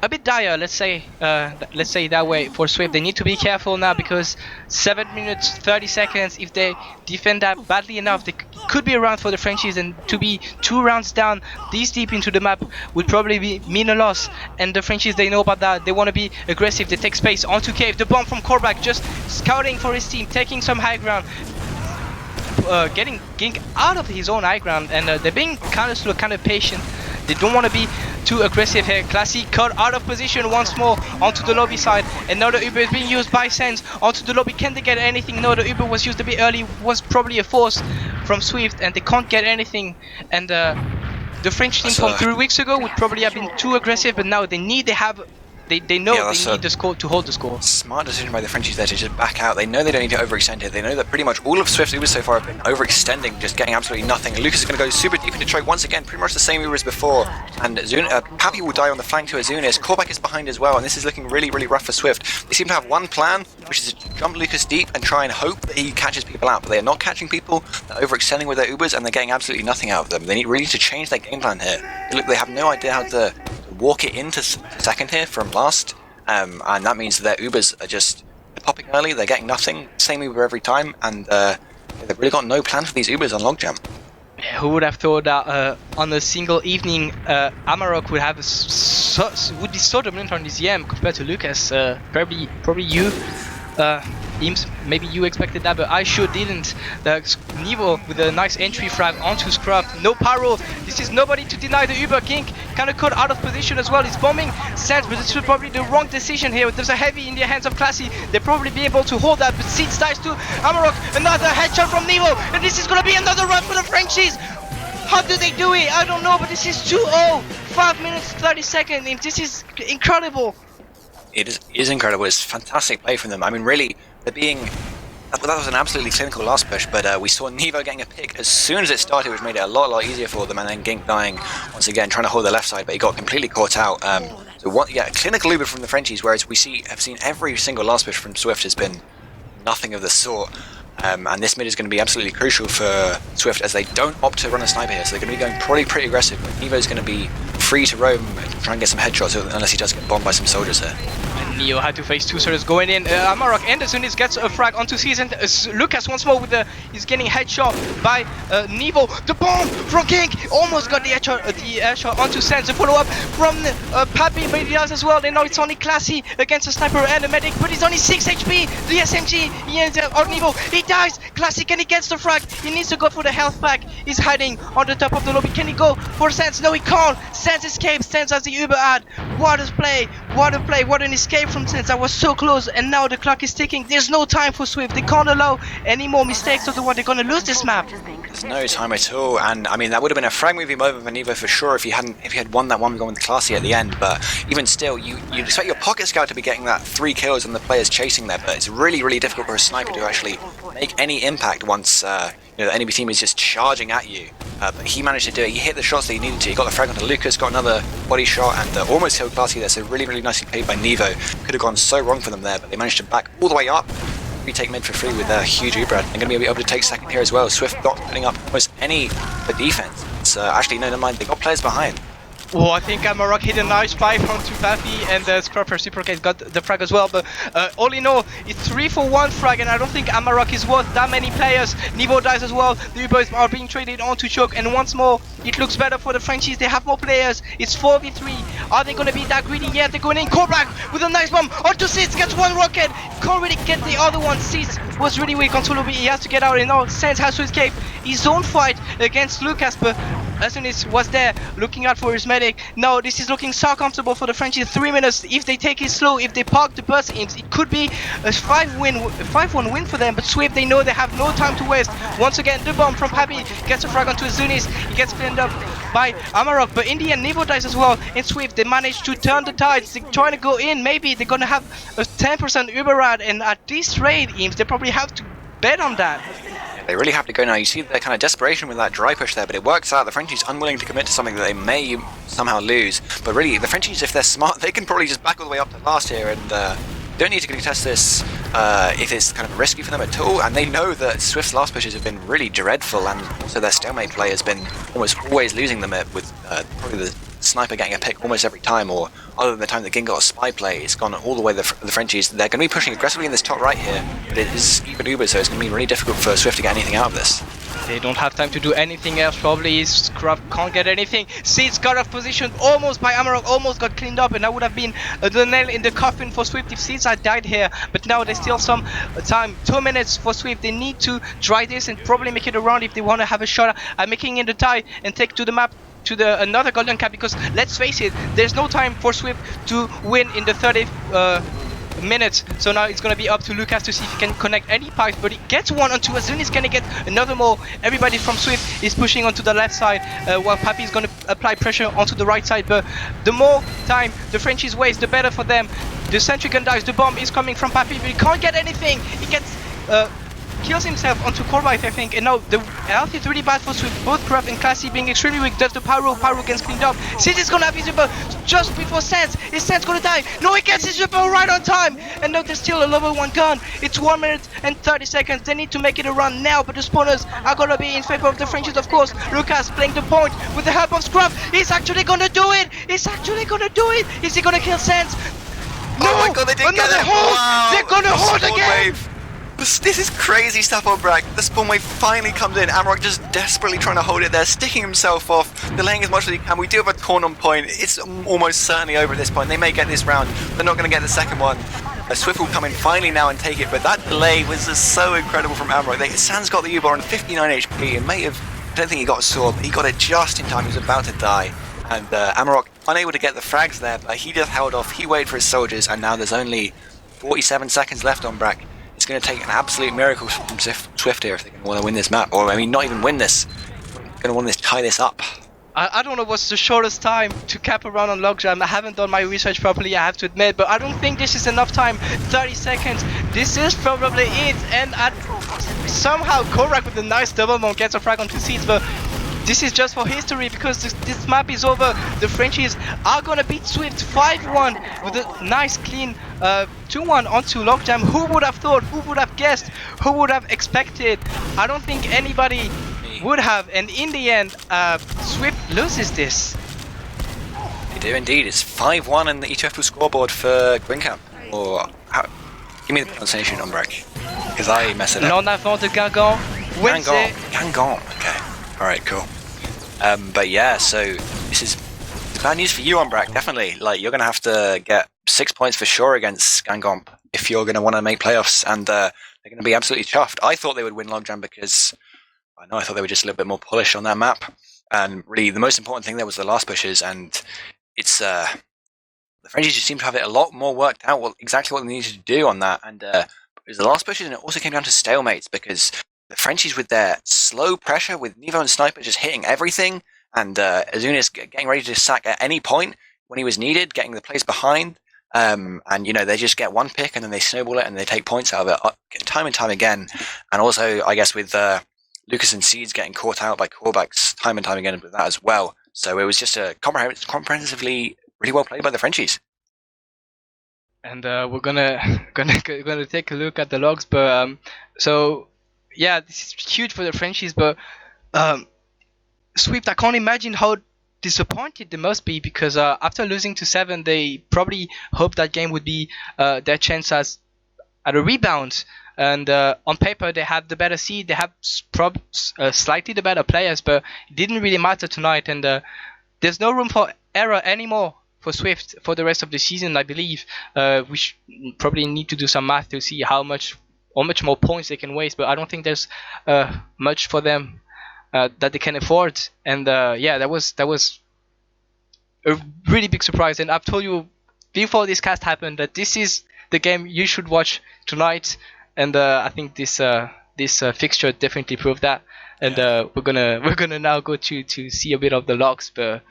a bit dire, let's say that way for Swift. They need to be careful now because 7 minutes 30 seconds, if they defend that badly enough, they could be around for the Frenchies, and to be 2 rounds down this deep into the map would probably mean a loss, and the Frenchies, they know about that. They want to be aggressive, they take space onto Cave. The bomb from Ombrack, just scouting for his team, taking some high ground, getting Guingamp out of his own high ground, and they're being kind of slow, kind of patient. They don't want to be too aggressive here. Classy cut out of position once more onto the lobby side. Another Uber is being used by Sense onto the lobby. Can they get anything? No, the Uber was used a bit early, was probably a force from Swift, and they can't get anything. And the French team from 3 weeks ago would probably have been too aggressive, but now they know they need the score to hold the score. Smart decision by the Frenchies there to just back out. They know they don't need to overextend it. They know that pretty much all of Swift's Ubers so far have been overextending, just getting absolutely nothing. Lucas is going to go super deep into choke once again, pretty much the same Uber as before. And Pappy will die on the flank to Azunis. Ombrack is behind as well, and this is looking really, really rough for Swift. They seem to have one plan, which is to jump Lucas deep and try and hope that he catches people out, but they are not catching people. They're overextending with their Ubers, and they're getting absolutely nothing out of them. They need really to change their game plan here. They have no idea how to walk it into second here from last. And that means that their Ubers are just popping early, they're getting nothing, same Uber every time, and they've really got no plan for these Ubers on Logjam. Who would have thought that on a single evening Amarok would have would be so dominant on this EM compared to Lucas? Probably you, Eemes, maybe you expected that, but I sure didn't. Nevo with a nice entry frag onto Scrub, no pyro. This is nobody to deny the Uber. King kind of caught out of position as well. He's bombing Sense, but this was probably the wrong decision here. There's a heavy in the hands of Classy. They'll probably be able to hold that, but Seeds dies to Amarok. Another headshot from Nevo, and this is gonna be another run for the Frenchies. How do they do it? I don't know, but this is 2-0, 5 minutes 30 seconds, and this is incredible. It is incredible. It's fantastic play from them. I mean, really, they're being... That was an absolutely clinical last push, but we saw Nevo getting a pick as soon as it started, which made it a lot easier for them, and then Guingamp dying once again, trying to hold the left side, but he got completely caught out. A clinical Uber from the Frenchies, whereas have seen every single last push from Swift has been nothing of the sort. And this mid is going to be absolutely crucial for Swift, as they don't opt to run a sniper here, so they're going to be going probably pretty aggressive, but Nevo's going to be free to roam and try and get some headshots, unless he does get bombed by some soldiers there. And Neo had to face 2 soldiers going in. Amarok and Azunis gets a frag onto Season. Lucas once more with he's getting headshot by Nevo. The bomb from King almost got the headshot onto Sense. A follow up from Pappy, but he does as well. They know it's only Classy against a sniper and a medic, but he's only 6 HP. The SMG, he ends up on Nevo. He dies. Classy, and he gets the frag. He needs to go for the health pack. He's hiding on the top of the lobby. Can he go for Sense? No, he can't. Sense escapes. Sense has the Uber ad. What a play. What a play. What an escape from Sense. That was so close, and now the clock is ticking. There's no time for Swift. They can't allow any more mistakes, otherwise they're going to lose this map. There's no time at all, and I mean that would have been a frag moving moment for Nevo for sure if he had won that one going with Classy at the end. But even still, you'd expect your pocket scout to be getting that 3 kills and the players chasing there. But it's really difficult for a sniper to actually make any impact once the enemy team is just charging at you. But he managed to do it. He hit the shots that he needed to. He got the frag onto Lucas, got another body shot, and almost killed Classy there. So really nicely played by Nevo. Could have gone so wrong for them there, but they managed to back all the way up. Retake mid for free with a huge Uber. They're going to be able to take second here as well. Swift not putting up almost any for defense. So actually, no, never mind. They got players behind. Well, I think Amarok hit a nice spike onto Pappy, and the Scrub Reciprocate got the frag as well. But all in all, it's 3-for-1 frag, and I don't think Amarok is worth that many players. Nevo dies as well. The Ubers are being traded onto choke, and once more, it looks better for the Frenchies. They have more players. It's 4v3. Are they going to be that greedy? Yeah, they're going in. Ombrack with a nice bomb onto Seeds, gets 1 rocket. Can't really get the other one. Seeds was really weak on Solo. He has to get out, and now Sense has to escape his own fight against Lucas, but Azunis was there looking out for his medic. No, this is looking so comfortable for the Frenchies. 3 minutes. If they take it slow, if they park the bus Eemes, it could be a 5-1 win for them. But Swift, they know they have no time to waste. Once again, the bomb from Happy gets a frag onto Azunis. He gets cleaned up by Amarok, but in the end, Nevo dies as well. In Swift, they manage to turn the tides. They're trying to go in. Maybe they're gonna have a 10% Uberrad, and at this rate, Eemes, they probably have to bet on that. They really have to go now. You see their kind of desperation with that dry push there, but it works out. The Frenchies unwilling to commit to something that they may somehow lose. But really, the Frenchies, if they're smart, they can probably just back all the way up to last here and don't need to contest this if it's kind of risky for them at all. And they know that Swift's last pushes have been really dreadful, and also their stalemate play has been almost always losing them with probably the sniper getting a pick almost every time, or other than the time that Guingamp got a spy play, it's gone all the way the Frenchies. They're going to be pushing aggressively in this top right here, but it is even Uber, so it's going to be really difficult for Swift to get anything out of this. They don't have time to do anything else, probably. Scruff can't get anything. Seeds got off position almost by Amarok, almost got cleaned up, and that would have been the nail in the coffin for Swift if Seeds had died here. But now there's still some time, 2 minutes for Swift. They need to try this and probably make it around if they want to have a shot at making it a tie and take to the map to the another golden cap, because let's face it, there's no time for Swift to win in the 30th minutes. So now it's gonna be up to Lucas to see if he can connect any pipes, but he gets one onto Azun. Is gonna get another more. Everybody from Swift is pushing onto the left side while Papi is gonna apply pressure onto the right side, but the more time the Frenchies waste, the better for them. The sentry gun dies, the bomb is coming from Papi, but he can't get anything. He gets kills himself onto Corvite, I think, and now the health is really bad for Swift. Both Craft and Classy being extremely weak. Does the Pyro gets cleaned up. Sid is gonna have his Super just before Sense. Is Sense gonna die? No, he gets his Super right on time! And now there's still a level 1 gun. It's 1 minute and 30 seconds. They need to make it a run now, but the spawners are gonna be in favor of the Frenchies, of course. Lucas playing the point with the help of Scruff. He's actually gonna do it! He's actually gonna do it! Is he gonna kill Sense? No! Oh my god, they didn't get it! Hold. Wow! They're gonna hold again! Wave. This is crazy stuff on Ombrack. The spawn wave finally comes in. Amarok just desperately trying to hold it there, sticking himself off, delaying as much as he can. We do have a torn on point. It's almost certainly over at this point. They may get this round. They're not going to get the second one. Swift will come in finally now and take it, but that delay was just so incredible from Amarok. Sans got the U-bar on 59 HP and may have, I don't think he got a sword, but he got it just in time. He was about to die. And Amarok unable to get the frags there, but he just held off. He waited for his soldiers, and now there's only 47 seconds left on Ombrack. It's going to take an absolute miracle from Swift here if they want to win this map, or I mean not even win this. They're going to want to tie this up. I don't know what's the shortest time to cap around on Logjam. I haven't done my research properly, I have to admit, but I don't think this is enough time. 30 seconds, this is probably it. And somehow Korak with a nice double mount gets a frag on 2 seats, but this is just for history because this map is over. The Frenchies are gonna beat Swift 5-1 with a nice clean 2-1 onto Logjam. Who would have thought? Who would have guessed? Who would have expected? I don't think anybody would have, and in the end Swift loses this. They do indeed. It's 5-1 in the ETF2 scoreboard for Guingamp. Or give me the pronunciation, Ombrack, because I mess it up. En avant de Guingamp. Guingamp. Okay. Alright, cool. But yeah, so this is bad news for you, Ombrack, definitely. Like, you're going to have to get 6 points for sure against Guingamp if you're going to want to make playoffs, and they're going to be absolutely chuffed. I thought they would win Logjam because I thought they were just a little bit more polished on that map, and really the most important thing there was the last pushes, and it's the Frenchies just seem to have it a lot more worked out exactly what they needed to do on that, and it was the last pushes, and it also came down to stalemates because the Frenchies with their slow pressure, with Nevo and Sniper just hitting everything, and Azunis getting ready to sack at any point when he was needed, getting the plays behind, and they just get one pick and then they snowball it and they take points out of it time and time again. And also, I guess with Lucas and Seeds getting caught out by callbacks time and time again with that as well. So it was just a comprehensively really well played by the Frenchies. And we're gonna take a look at the logs, but so. Yeah, this is huge for the Frenchies, but Swift, I can't imagine how disappointed they must be, because after losing to 7, they probably hoped that game would be their chance at a rebound. And on paper, they had the better seed, they have slightly the better players, but it didn't really matter tonight. And there's no room for error anymore for Swift for the rest of the season, I believe. We probably need to do some math to see how much more points they can waste, but I don't think there's much for them that they can afford. And yeah, that was a really big surprise. And I've told you before this cast happened that this is the game you should watch tonight. And I think this fixture definitely proved that. And we're gonna now go to see a bit of the logs, but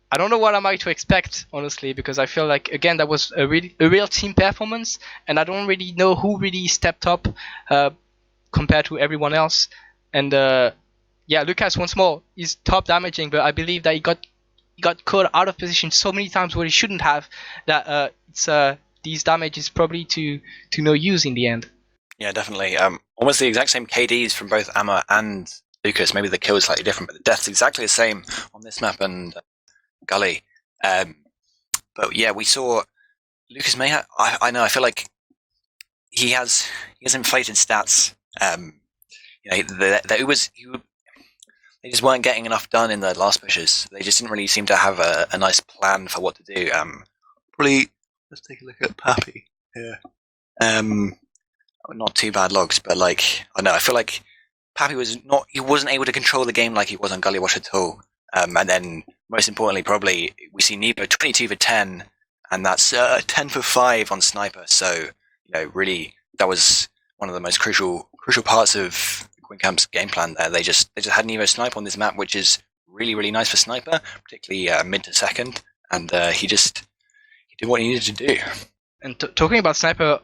I don't know what am I to expect, honestly, because I feel like again that was a real team performance, and I don't really know who really stepped up compared to everyone else. And yeah, Lucas once more is top damaging, but I believe that he got caught out of position so many times where he shouldn't have, that these damage is probably to no use in the end. Yeah, definitely. Almost the exact same KDs from both Amma and Lucas. Maybe the kill is slightly different, but the death's exactly the same on this map and Gully. But yeah, we saw Lucas may have. I know. I feel like he has inflated stats. You know, they just weren't getting enough done in the last pushes. They just didn't really seem to have a nice plan for what to do. Probably let's take a look at Pappy here. Not too bad logs, but like I know, I feel like Pappy wasn't able to control the game like he was on Gully Wash at all. And then most importantly, probably we see Nevo 22 for 10, and that's 10 for 5 on Sniper. So you know, really, that was one of the most crucial parts of Guingamp's game plan. There, they just had Nevo snipe on this map, which is really nice for Sniper, particularly mid to second, and he did what he needed to do. And talking about Sniper,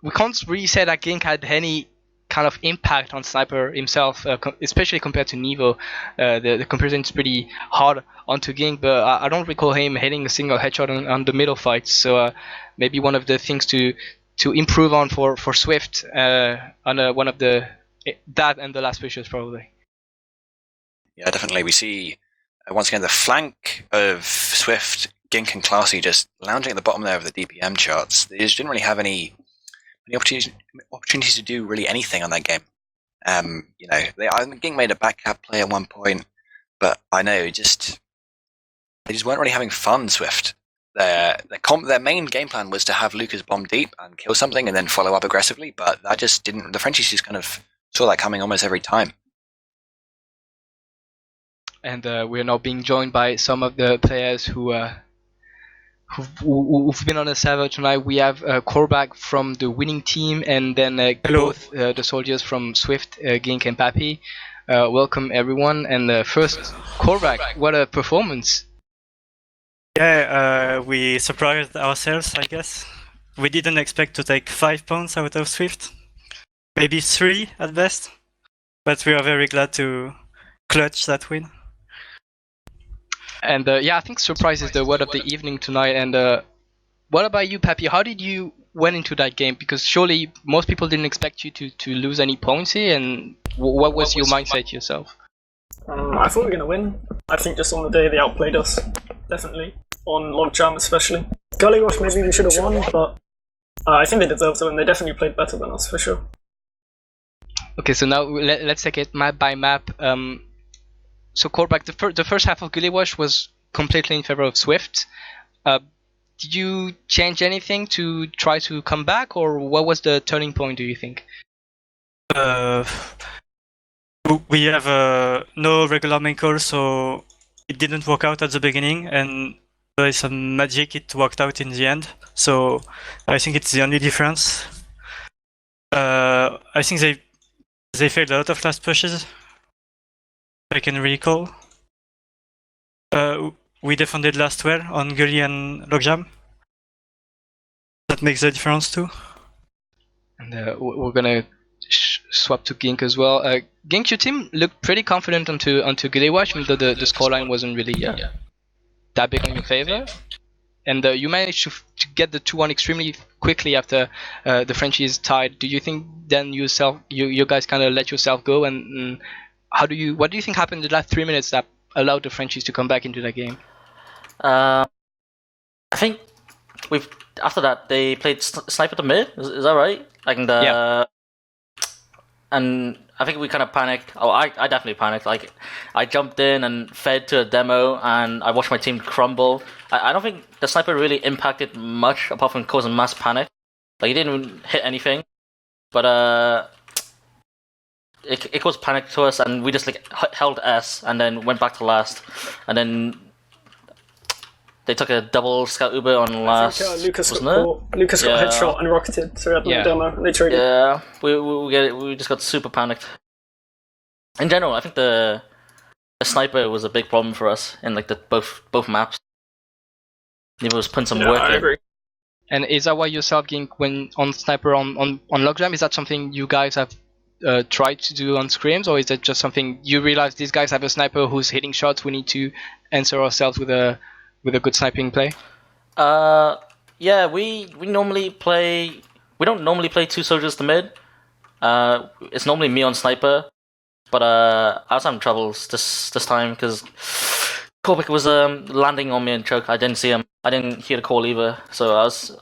we can't really say that Gink had any kind of impact on Sniper himself, especially compared to Nevo. The comparison is pretty hard onto Gink, but I don't recall him hitting a single headshot on the middle fight. So maybe one of the things to improve on for SVIFT on one of that and the last pushes probably. Yeah, definitely. We see once again the flank of SVIFT, Gink and Classy just lounging at the bottom there of the DPM charts. They just didn't really have any opportunities to do really anything on that game. You know, I think Gink made a backcap play at one point, but I know they just weren't really having fun. SVIFT. Their main game plan was to have Lucas bomb deep and kill something and then follow up aggressively, but that just didn't. The Frenchies just kind of saw that coming almost every time. And we're now being joined by some of the players who've been on the server tonight. We have Ombrack from the winning team, and then both the soldiers from SVIFT, Gink and Pappy. Welcome everyone. And first, Ombrack, what a performance! Yeah, we surprised ourselves, I guess. We didn't expect to take 5 points out of SVIFT, maybe 3 at best, but we are very glad to clutch that win. And yeah, I think surprise is the word of the evening tonight. And what about you, Pappy? How did you went into that game? Because surely most people didn't expect you to lose any points here. And what was your mindset yourself? I thought we were going to win. I think just on the day they outplayed us, definitely. On Logjam especially. Gully Wash maybe we should have won, but I think they deserved to win. They definitely played better than us, for sure. Okay, so now let's take it map by map. So Ombrack, the first half of Gully Wash was completely in favor of SVIFT. Did you change anything to try to come back, or what was the turning point, do you think? We have no regular main call, so it didn't work out at the beginning, and by some magic it worked out in the end. So I think it's the only difference. I think they failed a lot of last pushes, I can recall. We defended last well on Gully and Logjam. That makes the difference too. And we're gonna swap to Gink as well. Gink, your team looked pretty confident onto Gully Wash, even though the scoreline wasn't really that big on your favor. And you managed to get the 2-1 extremely quickly after the Frenchies tied. Do you think then you guys kind of let yourself go? And what do you think happened in the last 3 minutes that allowed the Frenchies to come back into that game? I think after that they played sniper to mid. Is that right? Like yeah. And I think we kind of panicked. Oh, I definitely panicked. Like, I jumped in and fed to a demo, and I watched my team crumble. I don't think the sniper really impacted much, apart from causing mass panic. Like, he didn't even hit anything. But it was panic to us, and we just like held S, and then went back to last, and then they took a double scout Uber on last. I think, Lucas wasn't got Lucas got headshot and rocketed, so we had no demo, and they traded. Yeah, we just got super panicked. In general, I think the sniper was a big problem for us in like the both maps. Neither was putting some work I in. agree. And is that why yourself, Gink, when on sniper on Logjam, is that something you guys have tried to do on scrims, or is it just something you realize these guys have a sniper who's hitting shots? We need to answer ourselves with a good sniping play. Yeah, we normally play. We don't normally play two soldiers to mid. It's normally me on sniper, but I was having troubles this time because Korbic was landing on me and choke. I didn't see him. I didn't hear the call either, so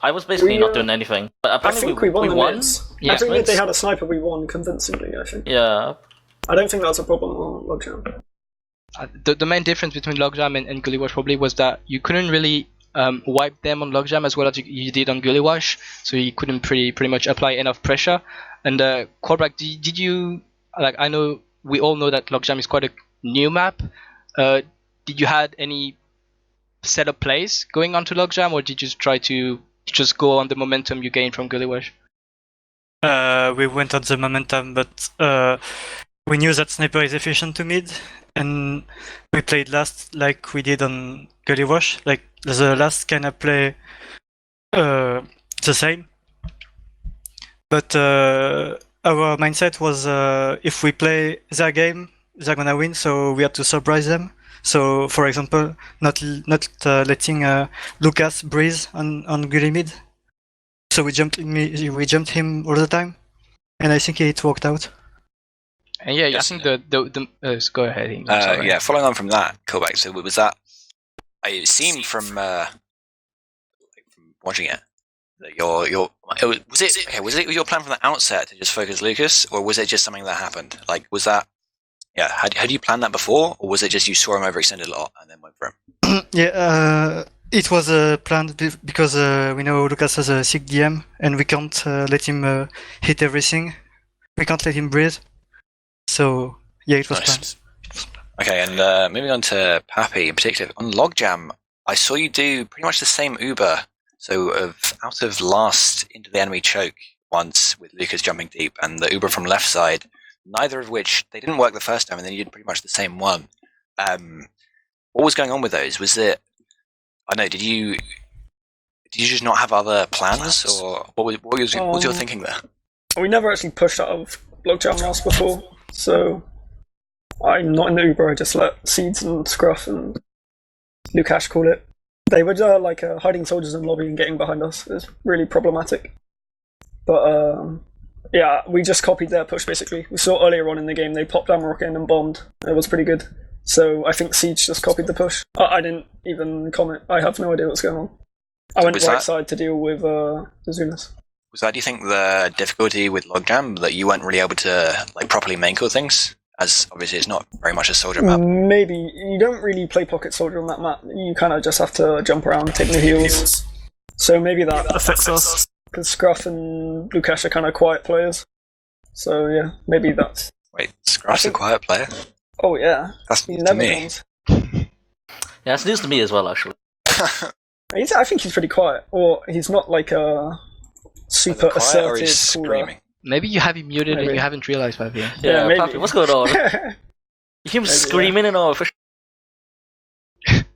I was basically not doing anything. But I apparently think we won the won. mids. Yeah. Every mid they had a sniper, we won convincingly, I think. Yeah. I don't think that's a problem on Logjam. The main difference between Logjam and Gullywash probably was that you couldn't really wipe them on Logjam as well as you did on Gullywash, so you couldn't pretty much apply enough pressure. And Korbic, did you, like, I know we all know that Logjam is quite a new map. Did you had any setup plays going onto Logjam, or did you try to just go on the momentum you gained from Gullywash? We went on the momentum, but we knew that sniper is efficient to mid, and we played last like we did on Gullywash. Like the last kind of play the same. But our mindset was if we play their game, they're gonna win, so we had to surprise them. So, for example, not letting Lucas breathe on Gully mid. So we jumped him all the time, and I think it worked out. And yeah, Yes. I think the go ahead. Ian, I'm sorry. Yeah, following on from that, Korbic. So was that? It seemed from watching it that was it your plan from the outset to just focus Lucas, or was it just something that happened? Like, was that? Yeah, had you planned that before, or was it just you saw him overextended a lot and then went for him? Yeah, it was planned because we know Lucas has a sick DM, and we can't let him hit everything. We can't let him breathe. So yeah, it was planned. Okay, and moving on to Pappy in particular, on Logjam, I saw you do pretty much the same Uber. So out of last into the enemy choke once with Lucas jumping deep, and the Uber from left side. Neither of which they didn't work the first time, and then you did pretty much the same one. What was going on with those? Was it? I know. Did you just not have other plans, or what was your thinking there? We never actually pushed out of Logjam last before, so I'm not in the Uber. I just let Seeds and Scruff and Lukash call it. They were hiding soldiers in lobby and getting behind us. It was really problematic. But yeah, we just copied their push basically. We saw earlier on in the game they popped Amarok in and bombed. It was pretty good. So I think Siege just copied the push. I didn't even comment. I have no idea what's going on. I went right side to deal with Zunas. Was that, do you think, the difficulty with Logjam, that you weren't really able to properly main kill things? As obviously it's not very much a soldier map. Maybe. You don't really play pocket soldier on that map. You kind of just have to jump around, take the heals. So maybe that affects us. Because Scruff and Lukash are kind of quiet players. So yeah, maybe that's... Wait, Scruff's a quiet player? Oh yeah. That's news to me. Yeah, it's news to me as well, actually. I think he's pretty quiet. Or he's not like a super assertive caller. Screaming? Maybe you have him muted and you haven't realized, Pappy. Yeah, maybe. Pappy, what's going on? You hear him screaming and all. Watch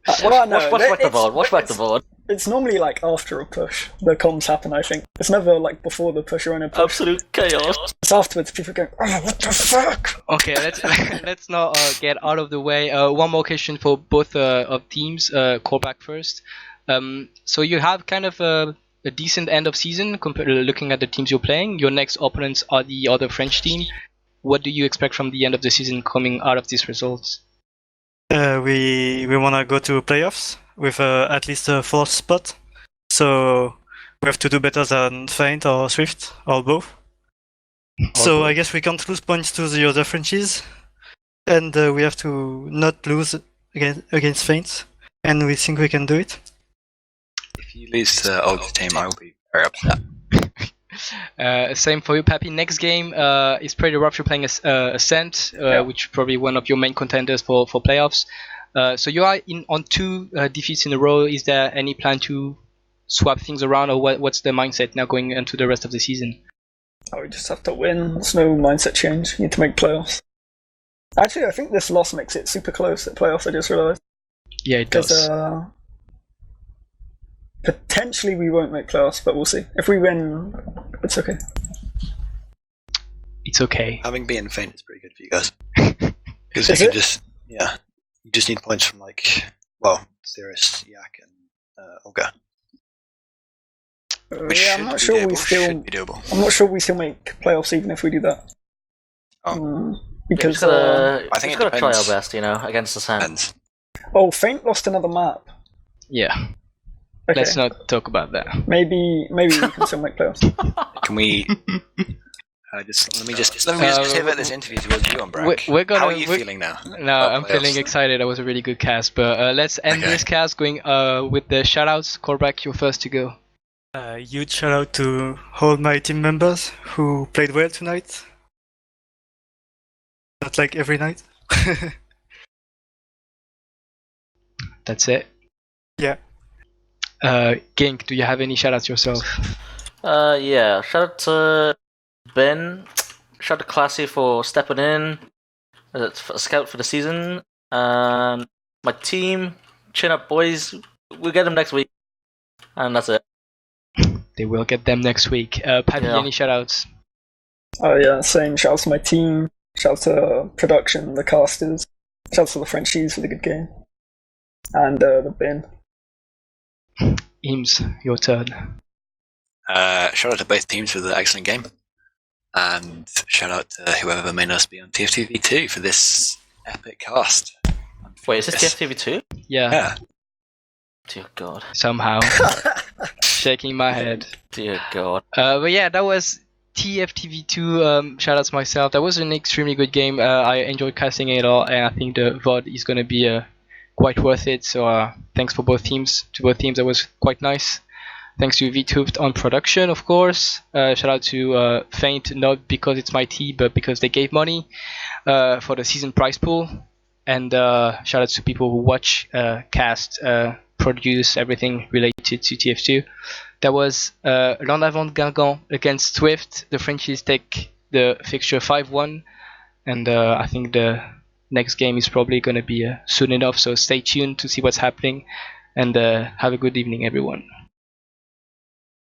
back the board. Watch back the board. It's normally after a push the comms happen, I think. It's never before the push or in a push. Absolute chaos. It's afterwards people go, oh, what the fuck? Okay, let's not get out of the way. One more question for both of teams. Korbic first. So you have kind of a decent end of season looking at the teams you're playing. Your next opponents are the other French team. What do you expect from the end of the season coming out of these results? We want to go to playoffs with at least a fourth spot. So we have to do better than Feint or SWIFT or both. So I guess we can't lose points to the other Frenchies. And we have to not lose against Feint. And we think we can do it. If you lose to Olga's team, I will be very upset. Same for you, Pappy. Next game is pretty rough. You're playing Ascent, which is probably one of your main contenders for playoffs. So you are on 2 defeats in a row. Is there any plan to swap things around, or what's the mindset now going into the rest of the season? Oh, we just have to win. There's no mindset change. You need to make playoffs. Actually, I think this loss makes it super close at playoffs, I just realised. Yeah, it does. Potentially we won't make playoffs, but we'll see. If we win, it's okay. It's okay. Having beaten Feint is pretty good for you guys. Because you can you just need points from Cirrus, Yak, and Olga. I'm not sure we still. I'm not sure we still make playoffs even if we do that. Because I think we've got to try our best, against the Sands. Oh, Feint lost another map. Yeah. Okay. Let's not talk about that. Maybe we can still make playoffs. Can we? Let me just pivot this interview towards you, Ombrack. How are you feeling now? No, I'm feeling excited. That was a really good cast. But let's end this cast going with the shoutouts. Ombrack, you're first to go. Huge shout out to all my team members who played well tonight. Not like every night. That's it. Yeah. Gink, do you have any shoutouts yourself? Yeah. Shout out to Ben. Shout out to Classy for stepping in as a scout for the season. And my team, chin up boys. We'll get them next week. And that's it. They will get them next week. Pappy, any shoutouts? Oh yeah, same. Shout out to my team. Shout out to production, the casters. Shout out to the Frenchies for the good game. And the bin. Eemes, your turn. Shout out to both teams for the excellent game. And shout out to whoever may not be on TFTV2 for this epic cast. Wait, is this TFTV2? Yeah. Dear God. Somehow. Shaking my head. Dear God. But yeah, that was TFTV2. Shout out to myself. That was an extremely good game. I enjoyed casting it all, and I think the VOD is going to be quite worth it. So thanks for both teams. To both teams, that was quite nice. Thanks to Wiethoofd on production, of course. Shout out to Feint, not because it's my team, but because they gave money for the season prize pool. And shout out to people who watch, cast, produce, everything related to TF2. That was Avant Guingamp against SVIFT. The Frenchies take the fixture 5-1. And I think the next game is probably going to be soon enough. So stay tuned to see what's happening. And have a good evening, everyone.